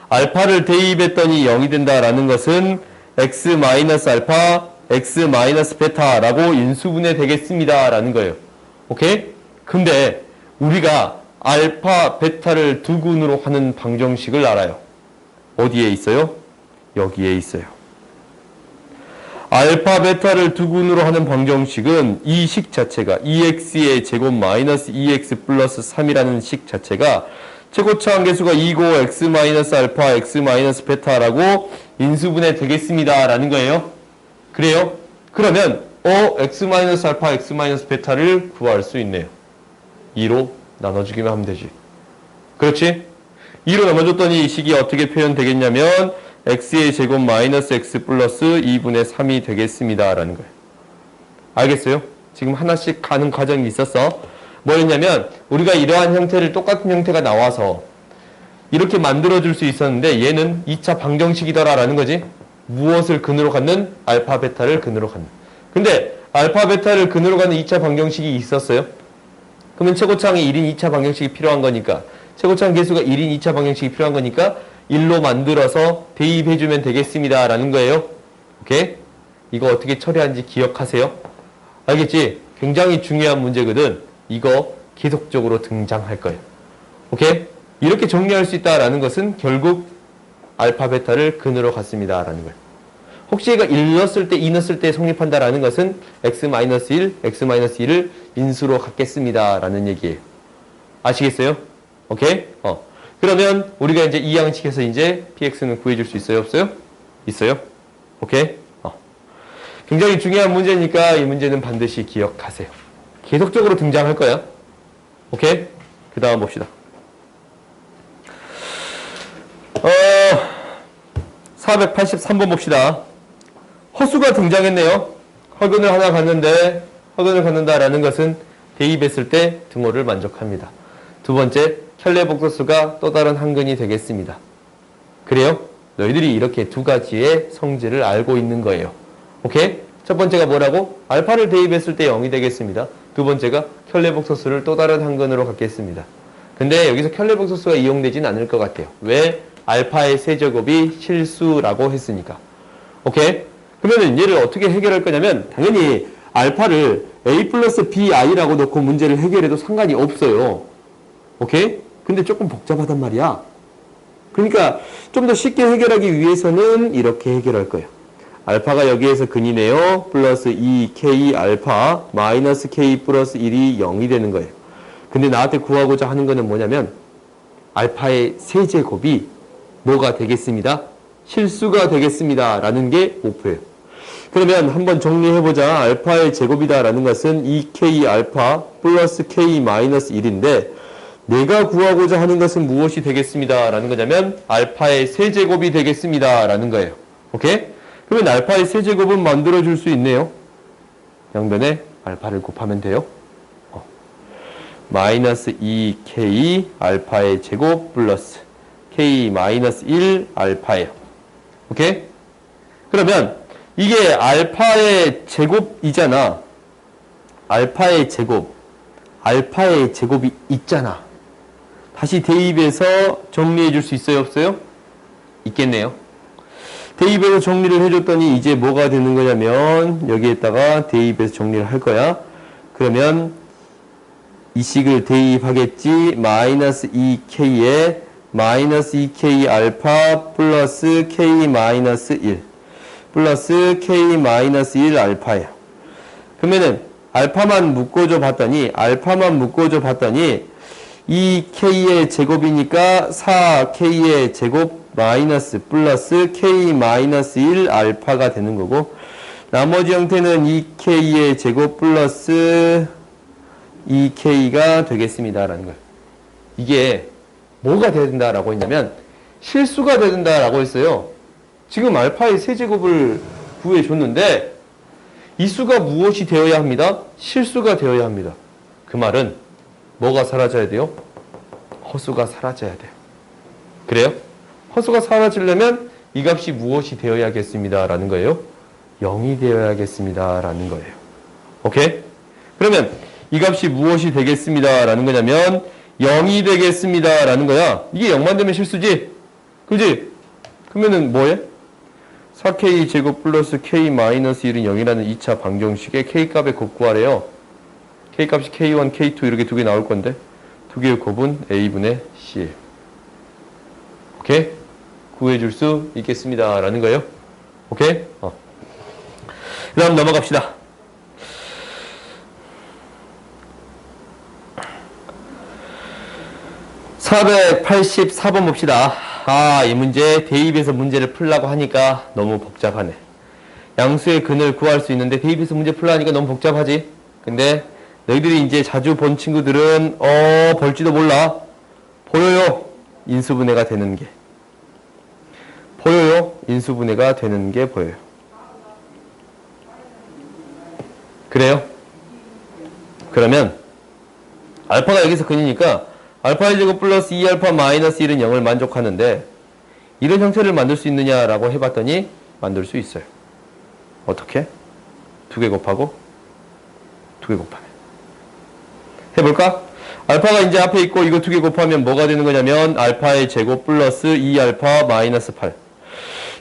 알파를 대입했더니 0이 된다 라는 것은 x-알파, x-베타라고 인수분해 되겠습니다 라는 거예요. 오케이? 근데 우리가 알파, 베타를 두 근으로 하는 방정식을 알아요. 어디에 있어요? 여기에 있어요. 알파, 베타를 두 근으로 하는 방정식은 이 식 자체가 2x의 제곱 마이너스 2x 플러스 3이라는 식 자체가 최고차항 계수가 2고 x 마이너스 알파, x 마이너스 베타라고 인수분해 되겠습니다 라는 거예요. 그래요? 그러면 x 마이너스 알파, x 마이너스 베타를 구할 수 있네요. 2로 나눠주기만 하면 되지. 그렇지? 2로 나눠줬더니 이 식이 어떻게 표현되겠냐면 x의 제곱 마이너스 x 플러스 2분의 3이 되겠습니다 라는 거예요. 알겠어요? 지금 하나씩 가는 과정이 있었어. 뭐였냐면 우리가 이러한 형태를 똑같은 형태가 나와서 이렇게 만들어줄 수 있었는데 얘는 2차 방정식이더라 라는 거지. 무엇을 근으로 갖는? 알파, 베타를 근으로 갖는. 근데 알파, 베타를 근으로 갖는 2차 방정식이 있었어요. 그러면 최고차항이 1인 2차 방정식이 필요한 거니까 최고차항 계수가 1인 2차 방정식이 필요한 거니까 1로 만들어서 대입해주면 되겠습니다 라는 거예요. 오케이? 이거 어떻게 처리하는지 기억하세요? 알겠지? 굉장히 중요한 문제거든. 이거 계속적으로 등장할 거예요. 오케이? 이렇게 정리할 수 있다라는 것은 결국 알파, 베타를 근으로 갖습니다 라는 거예요. 혹시 얘가 1 넣었을 때, 2 넣었을 때 성립한다라는 것은 x-1, x-1을 인수로 갖겠습니다 라는 얘기예요. 아시겠어요? 오케이? 그러면 우리가 이제 이 양식에서 이제 px는 구해줄 수 있어요? 없어요? 있어요? 오케이? 굉장히 중요한 문제니까 이 문제는 반드시 기억하세요. 계속적으로 등장할 거야. 오케이? 그 다음 봅시다. 483번 봅시다. 허수가 등장했네요. 허근을 하나 갖는데 허근을 갖는다라는 것은 대입했을 때 등호를 만족합니다. 두 번째, 켤레복소수가 또 다른 한근이 되겠습니다. 그래요? 너희들이 이렇게 두 가지의 성질을 알고 있는 거예요. 오케이? 첫 번째가 뭐라고? 알파를 대입했을 때 0이 되겠습니다. 두 번째가 켤레복소수를 또 다른 한근으로 갖겠습니다. 근데 여기서 켤레복소수가 이용되진 않을 것 같아요. 왜? 알파의 세제곱이 실수라고 했으니까. 오케이? 그러면 얘를 어떻게 해결할 거냐면 당연히 알파를 a 플러스 bi라고 놓고 문제를 해결해도 상관이 없어요. 오케이? 근데 조금 복잡하단 말이야. 그러니까 좀 더 쉽게 해결하기 위해서는 이렇게 해결할 거예요. 알파가 여기에서 근이네요. 플러스 2k 알파 마이너스 k 플러스 1이 0이 되는 거예요. 근데 나한테 구하고자 하는 거는 뭐냐면 알파의 세제곱이 뭐가 되겠습니다? 실수가 되겠습니다 라는 게 목표예요. 그러면 한번 정리해보자. 알파의 제곱이다 라는 것은 2k 알파 플러스 k 마이너스 1인데 내가 구하고자 하는 것은 무엇이 되겠습니다 라는 거냐면 알파의 세제곱이 되겠습니다 라는 거예요. 오케이? 그러면 알파의 세제곱은 만들어줄 수 있네요. 양변에 알파를 곱하면 돼요. 마이너스 2k 알파의 제곱 플러스 k 마이너스 1 알파예요. 오케이? 그러면 이게 알파의 제곱이잖아. 알파의 제곱이 있잖아. 다시 대입해서 정리해 줄 수 있어요? 없어요? 있겠네요. 대입해서 정리를 해줬더니 이제 뭐가 되는 거냐면 여기에다가 대입해서 정리를 할 거야. 그러면 이 식을 대입하겠지. 마이너스 2k에 마이너스 2k 알파 플러스 k 마이너스 1 플러스 k 마이너스 1 알파야. 그러면은 알파만 묶어줘 봤더니 2k의 제곱이니까 4k의 제곱 마이너스 플러스 k 마이너스 1 알파가 되는 거고, 나머지 형태는 2k의 제곱 플러스 2k가 되겠습니다 라는 거예요. 이게 뭐가 돼야 된다라고 했냐면 실수가 돼야 된다라고 했어요. 지금 알파의 세제곱을 구해줬는데 이 수가 무엇이 되어야 합니다? 실수가 되어야 합니다. 그 말은 뭐가 사라져야 돼요? 허수가 사라져야 돼요. 그래요? 허수가 사라지려면 이 값이 무엇이 되어야겠습니다 라는 거예요. 0이 되어야겠습니다 라는 거예요. 오케이? 그러면 이 값이 무엇이 되겠습니다 라는 거냐면 0이 되겠습니다 라는 거야. 이게 0만 되면 실수지? 그지? 그러면은 뭐해? 4k 제곱 플러스 k 마이너스 1은 0이라는 2차 방정식에 k 값의 곱 구하래요. k 값이 k1, k2 이렇게 두 개 나올 건데 두 개의 곱은 a분의 c. 오케이? 구해줄 수 있겠습니다 라는 거예요. 오케이? 그 다음 넘어갑시다. (484번) 봅시다. 이 문제 대입해서 문제를 풀라고 하니까 너무 복잡하네. 양수의 근을 구할 수 있는데 대입해서 문제 풀라 하니까 너무 복잡하지. 근데 너희들이 이제 자주 본 친구들은 볼지도 몰라. 보여요. 인수분해가 되는 게. 보여요. 인수분해가 되는 게 보여요. 그래요? 그러면 알파가 여기서 근이니까 알파의 제곱 플러스 2알파 마이너스 1은 0을 만족하는데 이런 형태를 만들 수 있느냐라고 해봤더니 만들 수 있어요. 어떻게? 두 개 곱하고 두 개 곱하면. 해볼까? 알파가 이제 앞에 있고 이거 두 개 곱하면 뭐가 되는 거냐면 알파의 제곱 플러스 2알파 마이너스 8.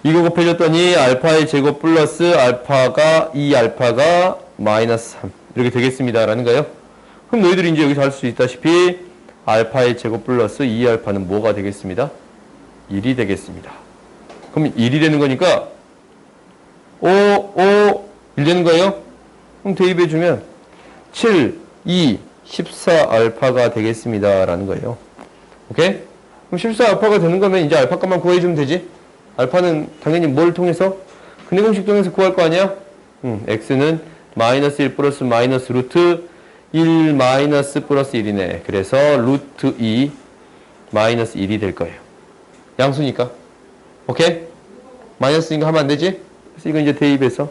이거 곱해줬더니 알파의 제곱 플러스 알파가 2알파가 마이너스 3 이렇게 되겠습니다 라는 거예요. 그럼 너희들이 이제 여기서 할 수 있다시피 알파의 제곱 플러스 2알파는 뭐가 되겠습니다? 1이 되겠습니다. 그럼 1이 되는 거니까 1 되는 거예요? 그럼 대입해주면 7, 2, 14알파가 되겠습니다 라는 거예요. 오케이? 그럼 14알파가 되는 거면 이제 알파 값만 구해주면 되지? 알파는 당연히 뭘 통해서? 근해 공식 통해서 구할 거 아니야? x는 마이너스 1 플러스 마이너스 루트 1 마이너스 플러스 1이네. 그래서 루트 2 마이너스 1이 될 거예요. 양수니까. 오케이? 마이너스니까 하면 안 되지? 그래서 이거 이제 대입해서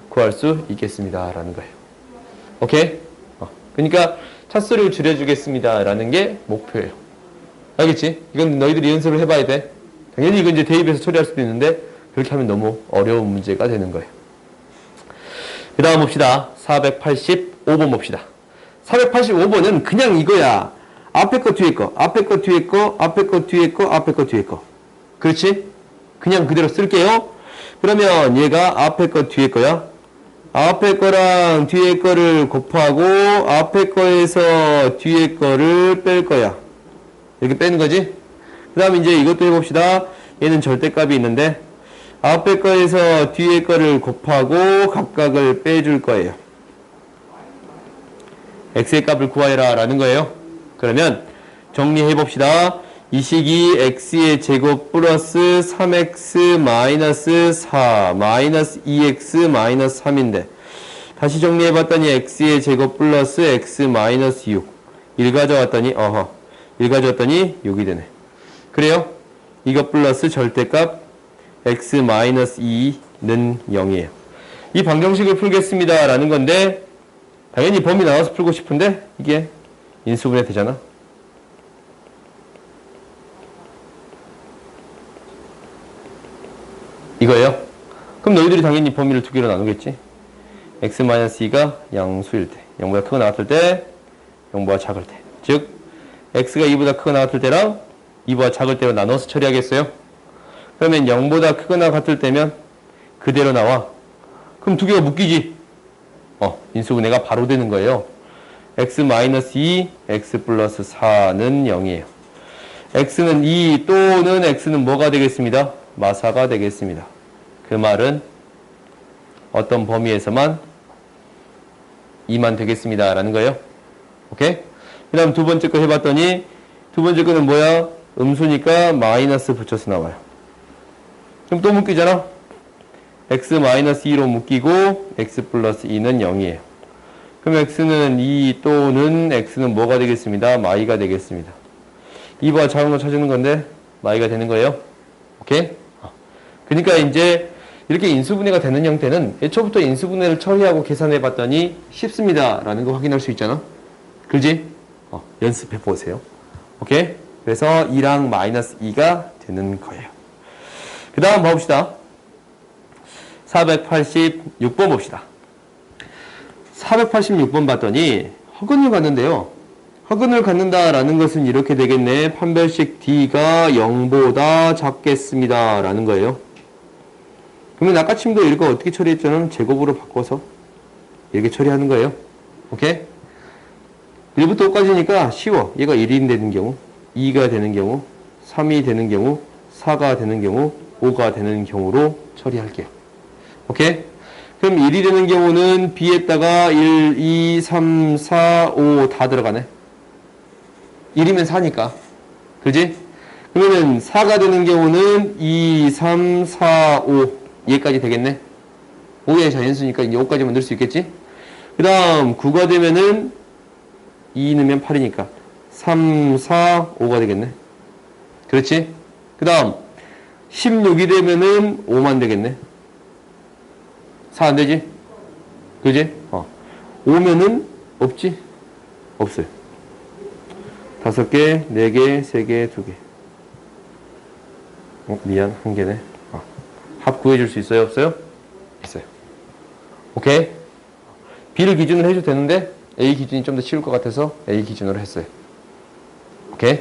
구할 수 있겠습니다 라는 거예요. 오케이? 그러니까 차수를 줄여주겠습니다 라는 게 목표예요. 알겠지? 이건 너희들이 연습을 해봐야 돼. 당연히 이건 이제 대입해서 처리할 수도 있는데 그렇게 하면 너무 어려운 문제가 되는 거예요. 그 다음 봅시다. 485번 봅시다. 485번은 그냥 이거야. 앞에 거 뒤에 거, 앞에 거 뒤에 거, 앞에 거 뒤에 거, 앞에 거 뒤에 거. 그렇지? 그냥 그대로 쓸게요. 그러면 얘가 앞에 거 뒤에 거야. 앞에 거랑 뒤에 거를 곱하고 앞에 거에서 뒤에 거를 뺄 거야. 이렇게 빼는 거지? 그 다음 이제 이것도 해봅시다. 얘는 절대값이 있는데 앞에 거에서 뒤에 거를 곱하고 각각을 빼줄 거예요. x의 값을 구하여라 라는 거예요. 그러면 정리해봅시다. 이 식이 x의 제곱 플러스 3x 마이너스 4 마이너스 2x 마이너스 3인데 다시 정리해봤더니 x의 제곱 플러스 x 마이너스 6 1 가져왔더니 1 가져왔더니 6이 되네. 그래요? 이거 플러스 절대값 x 마이너스 2는 0이에요. 이 방정식을 풀겠습니다 라는 건데 당연히 범위 나와서 풀고 싶은데 이게 인수분해 되잖아. 이거예요. 그럼 너희들이 당연히 범위를 두 개로 나누겠지. x-2가 양수일 때 0보다 크고 나왔을 때 0보다 작을 때 즉 x가 2보다 크고 나왔을 때랑 2보다 작을 때로 나눠서 처리하겠어요. 그 그러면 0보다 크거나 같을 때면 그대로 나와. 그럼 두 개가 묶이지. 인수분해가 바로 되는 거예요. x-2, x 플러스 4는 0이에요. x는 2 또는 x는 뭐가 되겠습니다? 마사가 되겠습니다. 그 말은 어떤 범위에서만 2만 되겠습니다. 라는 거예요. 오케이? 그 다음 두 번째 거 해봤더니 두 번째 거는 뭐야? 음수니까 마이너스 붙여서 나와요. 그럼 또 묶이잖아? x-2로 묶이고 x 플러스 2는 0이에요. 그럼 x는 2 또는 x는 뭐가 되겠습니다? 마이가 되겠습니다. 2번 작은 거 찾는 건데 마이가 되는 거예요. 오케이? 그러니까 이제 이렇게 인수분해가 되는 형태는 애초부터 인수분해를 처리하고 계산해 봤더니 쉽습니다. 라는 거 확인할 수 있잖아. 그지? 연습해 보세요. 오케이? 그래서 2랑 마이너스 2가 되는 거예요. 그 다음 봐봅시다. 486번 봅시다. 486번 봤더니 허근을 갖는데요. 허근을 갖는다라는 것은 이렇게 되겠네. 판별식 D가 0보다 작겠습니다. 라는 거예요. 그러면 아까 친구도 이거 어떻게 처리했잖아. 제곱으로 바꿔서 이렇게 처리하는 거예요. 오케이? 1부터 5까지니까 쉬워. 얘가 1이 되는 경우, 2가 되는 경우, 3이 되는 경우, 4가 되는 경우, 5가 되는 경우로 처리할게요. 오케이? 그럼 1이 되는 경우는 B에다가 1, 2, 3, 4, 5 다 들어가네. 1이면 4니까. 그지? 그러면 4가 되는 경우는 2, 3, 4, 5 얘까지 되겠네. 5의 자연수니까 이제 5까지만 넣을 수 있겠지? 그 다음 9가 되면은 2 넣으면 8이니까 3, 4, 5가 되겠네. 그렇지? 그 다음 16이 되면은 5만 되겠네. 4 안 되지? 그지? 5면은 없지? 없어요. 5개, 4개, 3개, 2개. 미안, 1개네. 합 구해줄 수 있어요? 없어요? 있어요. 오케이? B를 기준으로 해도 되는데 A 기준이 좀 더 쉬울 것 같아서 A 기준으로 했어요. 오케이?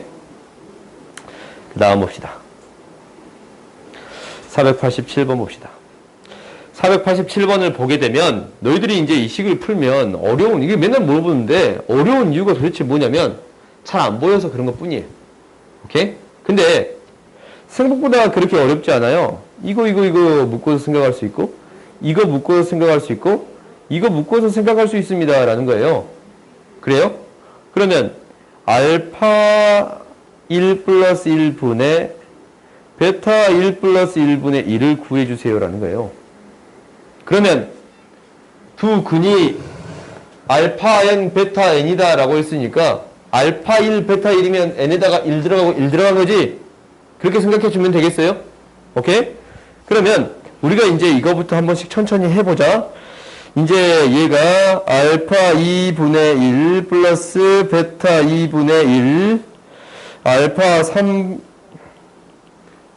그 다음 봅시다. 487번 봅시다. 487번을 보게 되면 너희들이 이제 이 식을 풀면 이게 맨날 물어보는데 어려운 이유가 도대체 뭐냐면 잘 안 보여서 그런 것 뿐이에요. 오케이? 근데 생각보다 그렇게 어렵지 않아요. 이거 묶어서 생각할 수 있고 이거 묶어서 생각할 수 있고 이거 묶어서 생각할 수 있습니다. 라는 거예요. 그래요? 그러면 알파 1 플러스 1분의 베타 1 플러스 1분의 1을 구해주세요. 라는 거예요. 그러면 두 근이 알파 n, 베타 n이다 라고 했으니까 알파 1, 베타 1이면 n에다가 1 들어가고 1 들어간 거지? 그렇게 생각해 주면 되겠어요? 오케이? 그러면 우리가 이제 이거부터 한 번씩 천천히 해보자. 이제 얘가 알파 2분의 1 플러스 베타 2분의 1 알파 3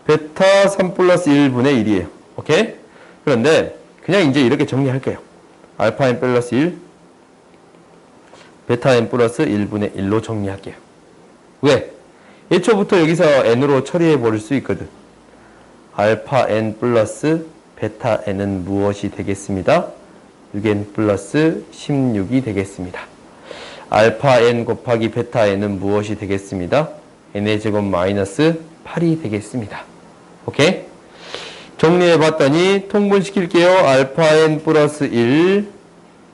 베타 3 플러스 1분의 1이에요. 오케이? 그런데 그냥 이제 이렇게 정리할게요. 알파 n 플러스 1 베타 n 플러스 1분의 1로 정리할게요. 왜? 애초부터 여기서 n으로 처리해 버릴 수 있거든. 알파 n 플러스 베타 n은 무엇이 되겠습니다? 6n 플러스 16이 되겠습니다. 알파 n 곱하기 베타 n은 무엇이 되겠습니다? n의 제곱 마이너스 8이 되겠습니다. 오케이? 정리해 봤더니 통분시킬게요. 알파 n 플러스 1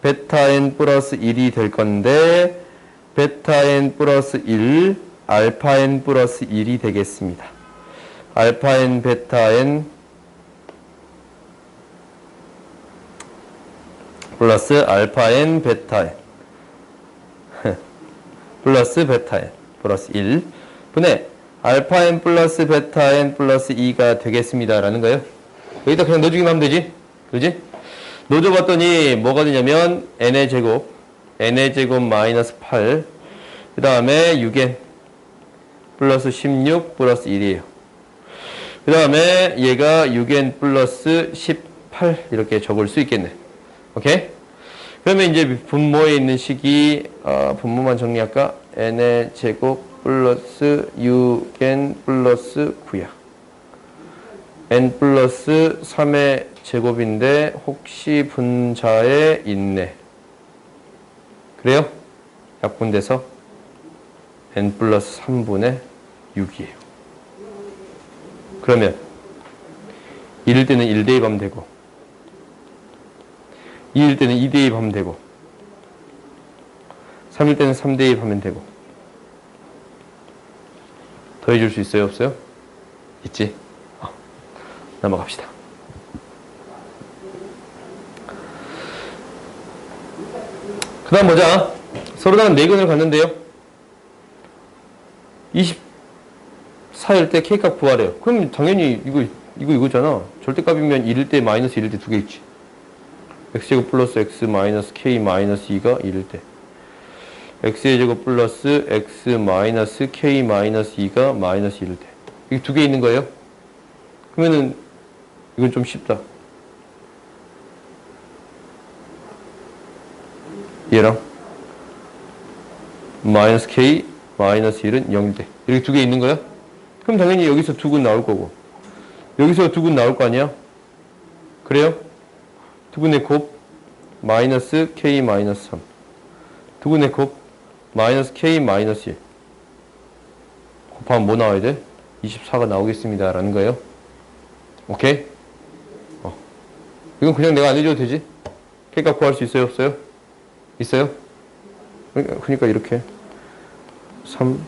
베타 n 플러스 1이 될 건데 베타 n 플러스 1 알파 n 플러스 1이 되겠습니다. 알파 n 베타 n 플러스 알파 n 베타 n 플러스 베타 n 플러스 1 분의 알파 n 플러스 베타 n 플러스 2가 되겠습니다. 라는 거예요. 여기다 그냥 넣어주기만 하면 되지? 그지? 넣어줘봤더니 뭐가 되냐면 n의 제곱 마이너스 8 그 다음에 6n 플러스 16 플러스 1이에요. 그 다음에 얘가 6n 플러스 18 이렇게 적을 수 있겠네. 오케이? 그러면 이제 분모에 있는 식이 분모만 정리할까? n의 제곱 플러스 6n 플러스 9야. n 플러스 3의 제곱인데 혹시 분자에 있네. 그래요? 약분돼서 n 플러스 3분의 6이에요. 그러면 1일 때는 1대입하면 되고 2일 때는 2대입하면 되고 3일 때는 3대입하면 되고 더해줄 수 있어요? 없어요? 있지? 넘어갑시다. 그 다음 보자. 서로다는 내근을 갔는데요. 24일 때 K값 구하래요. 그럼 당연히 이거잖아. 절대값이면 1일 때 마이너스 1일 때 두 개 있지. x제곱 플러스 x 마이너스 k 마이너스 2가 1일 때. x의 제곱 플러스 x 마이너스 k 마이너스 2가 마이너스 1일 때. 이게 두 개 있는 거예요. 그러면은 이건 좀 쉽다. 얘랑 마이너스 k 마이너스 1은 0일 때. 이렇게 두 개 있는 거야? 그럼 당연히 여기서 두 근 나올 거고 여기서 두 근 나올 거 아니야? 그래요? 두 근의 곱 마이너스 k 마이너스 3 두 근의 곱 마이너스 k 마이너스 1 곱하면 뭐 나와야 돼? 24가 나오겠습니다 라는 거예요. 오케이? 이건 그냥 내가 안 해줘도 되지? K값 구할 수 있어요? 없어요? 있어요? 그러니까 이렇게 3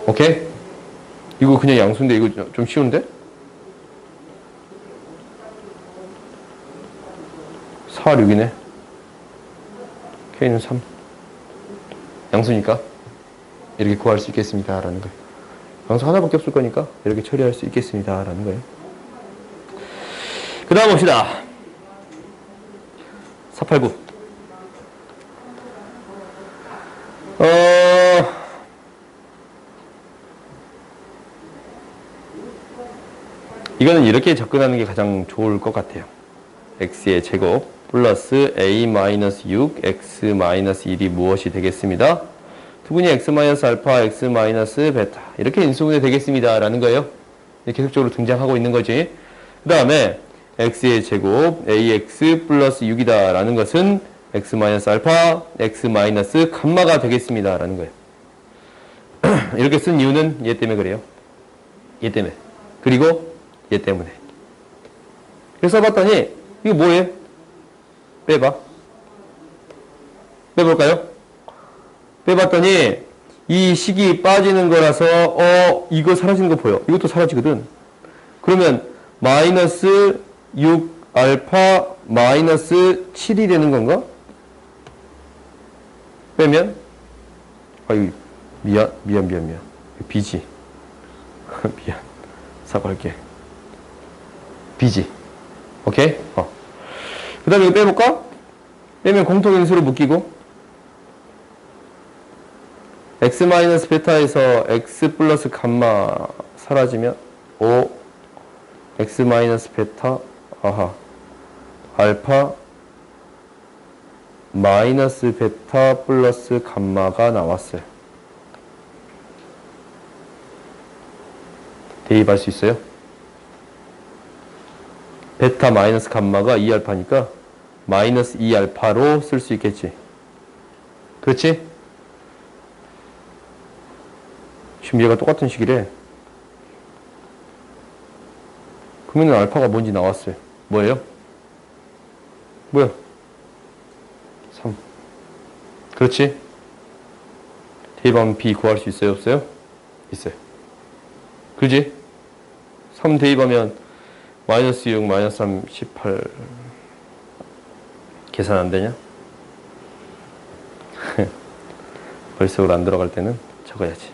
오케이? 이거 그냥 양수인데 이거 좀 쉬운데? 4, 6이네. K는 3. 양수니까 이렇게 구할 수 있겠습니다 라는 거예요. 양수 하나밖에 없을 거니까 이렇게 처리할 수 있겠습니다 라는 거예요. 그 다음 봅시다. 489. 이거는 이렇게 접근하는 게 가장 좋을 것 같아요. x의 제곱 플러스 a-6 x-1이 무엇이 되겠습니다. 두분이 x-알파, x-베타 이렇게 인수분해 되겠습니다 라는 거예요. 계속적으로 등장하고 있는 거지. 그 다음에 x의 제곱 ax 플러스 6이다 라는 것은 x-알파, x-감마가 되겠습니다 라는 거예요. 이렇게 쓴 이유는 얘 때문에 그래요. 얘 때문에. 그리고 얘 때문에. 그래서 써봤더니 이거 뭐예요? 빼봐. 빼볼까요? 빼봤더니 이 식이 빠지는 거라서 이거 사라지는 거 보여. 이것도 사라지거든. 그러면 마이너스 6 알파 마이너스 7이 되는 건가? 빼면 아유 미안 B지. 미안. 사과할게. B지. 오케이? 그 다음에 이거 빼볼까? 빼면 공통인수로 묶이고 x-베타에서 x 플러스 감마 사라지면 x-베타 알파 마이너스 베타 플러스 감마가 나왔어요. 대입할 수 있어요? 베타 마이너스 감마가 2알파니까 마이너스 2알파로 쓸 수 있겠지. 그렇지? 지금 얘가 똑같은 식이래. 그러면 알파가 뭔지 나왔어요. 뭐예요? 뭐야? 3. 그렇지? 대입하면 B 구할 수 있어요? 없어요? 있어요. 그지? 3 대입하면 마이너스 6, 마이너스 3, 18 계산 안 되냐? 벌써로 안 들어갈 때는 적어야지.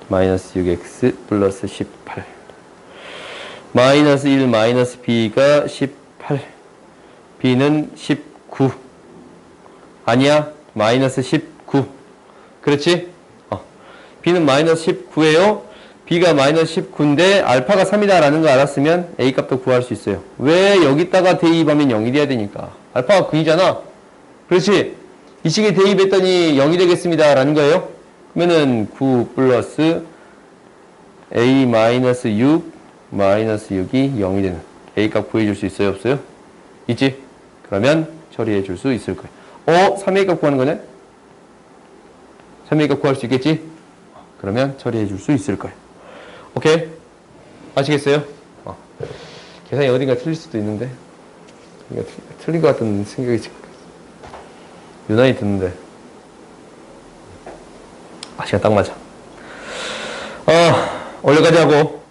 마이너스 6x 플러스 18 마이너스 1 마이너스 b가 18 b는 19 아니야? 마이너스 19 그렇지? b는 마이너스 19예요. b가 마이너스 19인데 알파가 3이다 라는 거 알았으면 a 값도 구할 수 있어요. 왜 여기다가 대입하면 0이 돼야 되니까. 알파가 9이잖아. 그렇지? 이 식에 대입했더니 0이 되겠습니다 라는 거예요. 그러면은 9 플러스 a 마이너스 6 마이너스 6이 0이 되는 a 값 구해줄 수 있어요? 없어요? 있지? 그러면 처리해 줄 수 있을 거예요. 3a 값 구하는 거네? 3a 값 구할 수 있겠지? 그러면 처리해 줄 수 있을 거예요. 오케이? 아시겠어요? 계산이 어딘가 틀릴 수도 있는데 틀린 것 같은 생각이 유난히 드는데 시간 딱 맞아. 올려가지 하고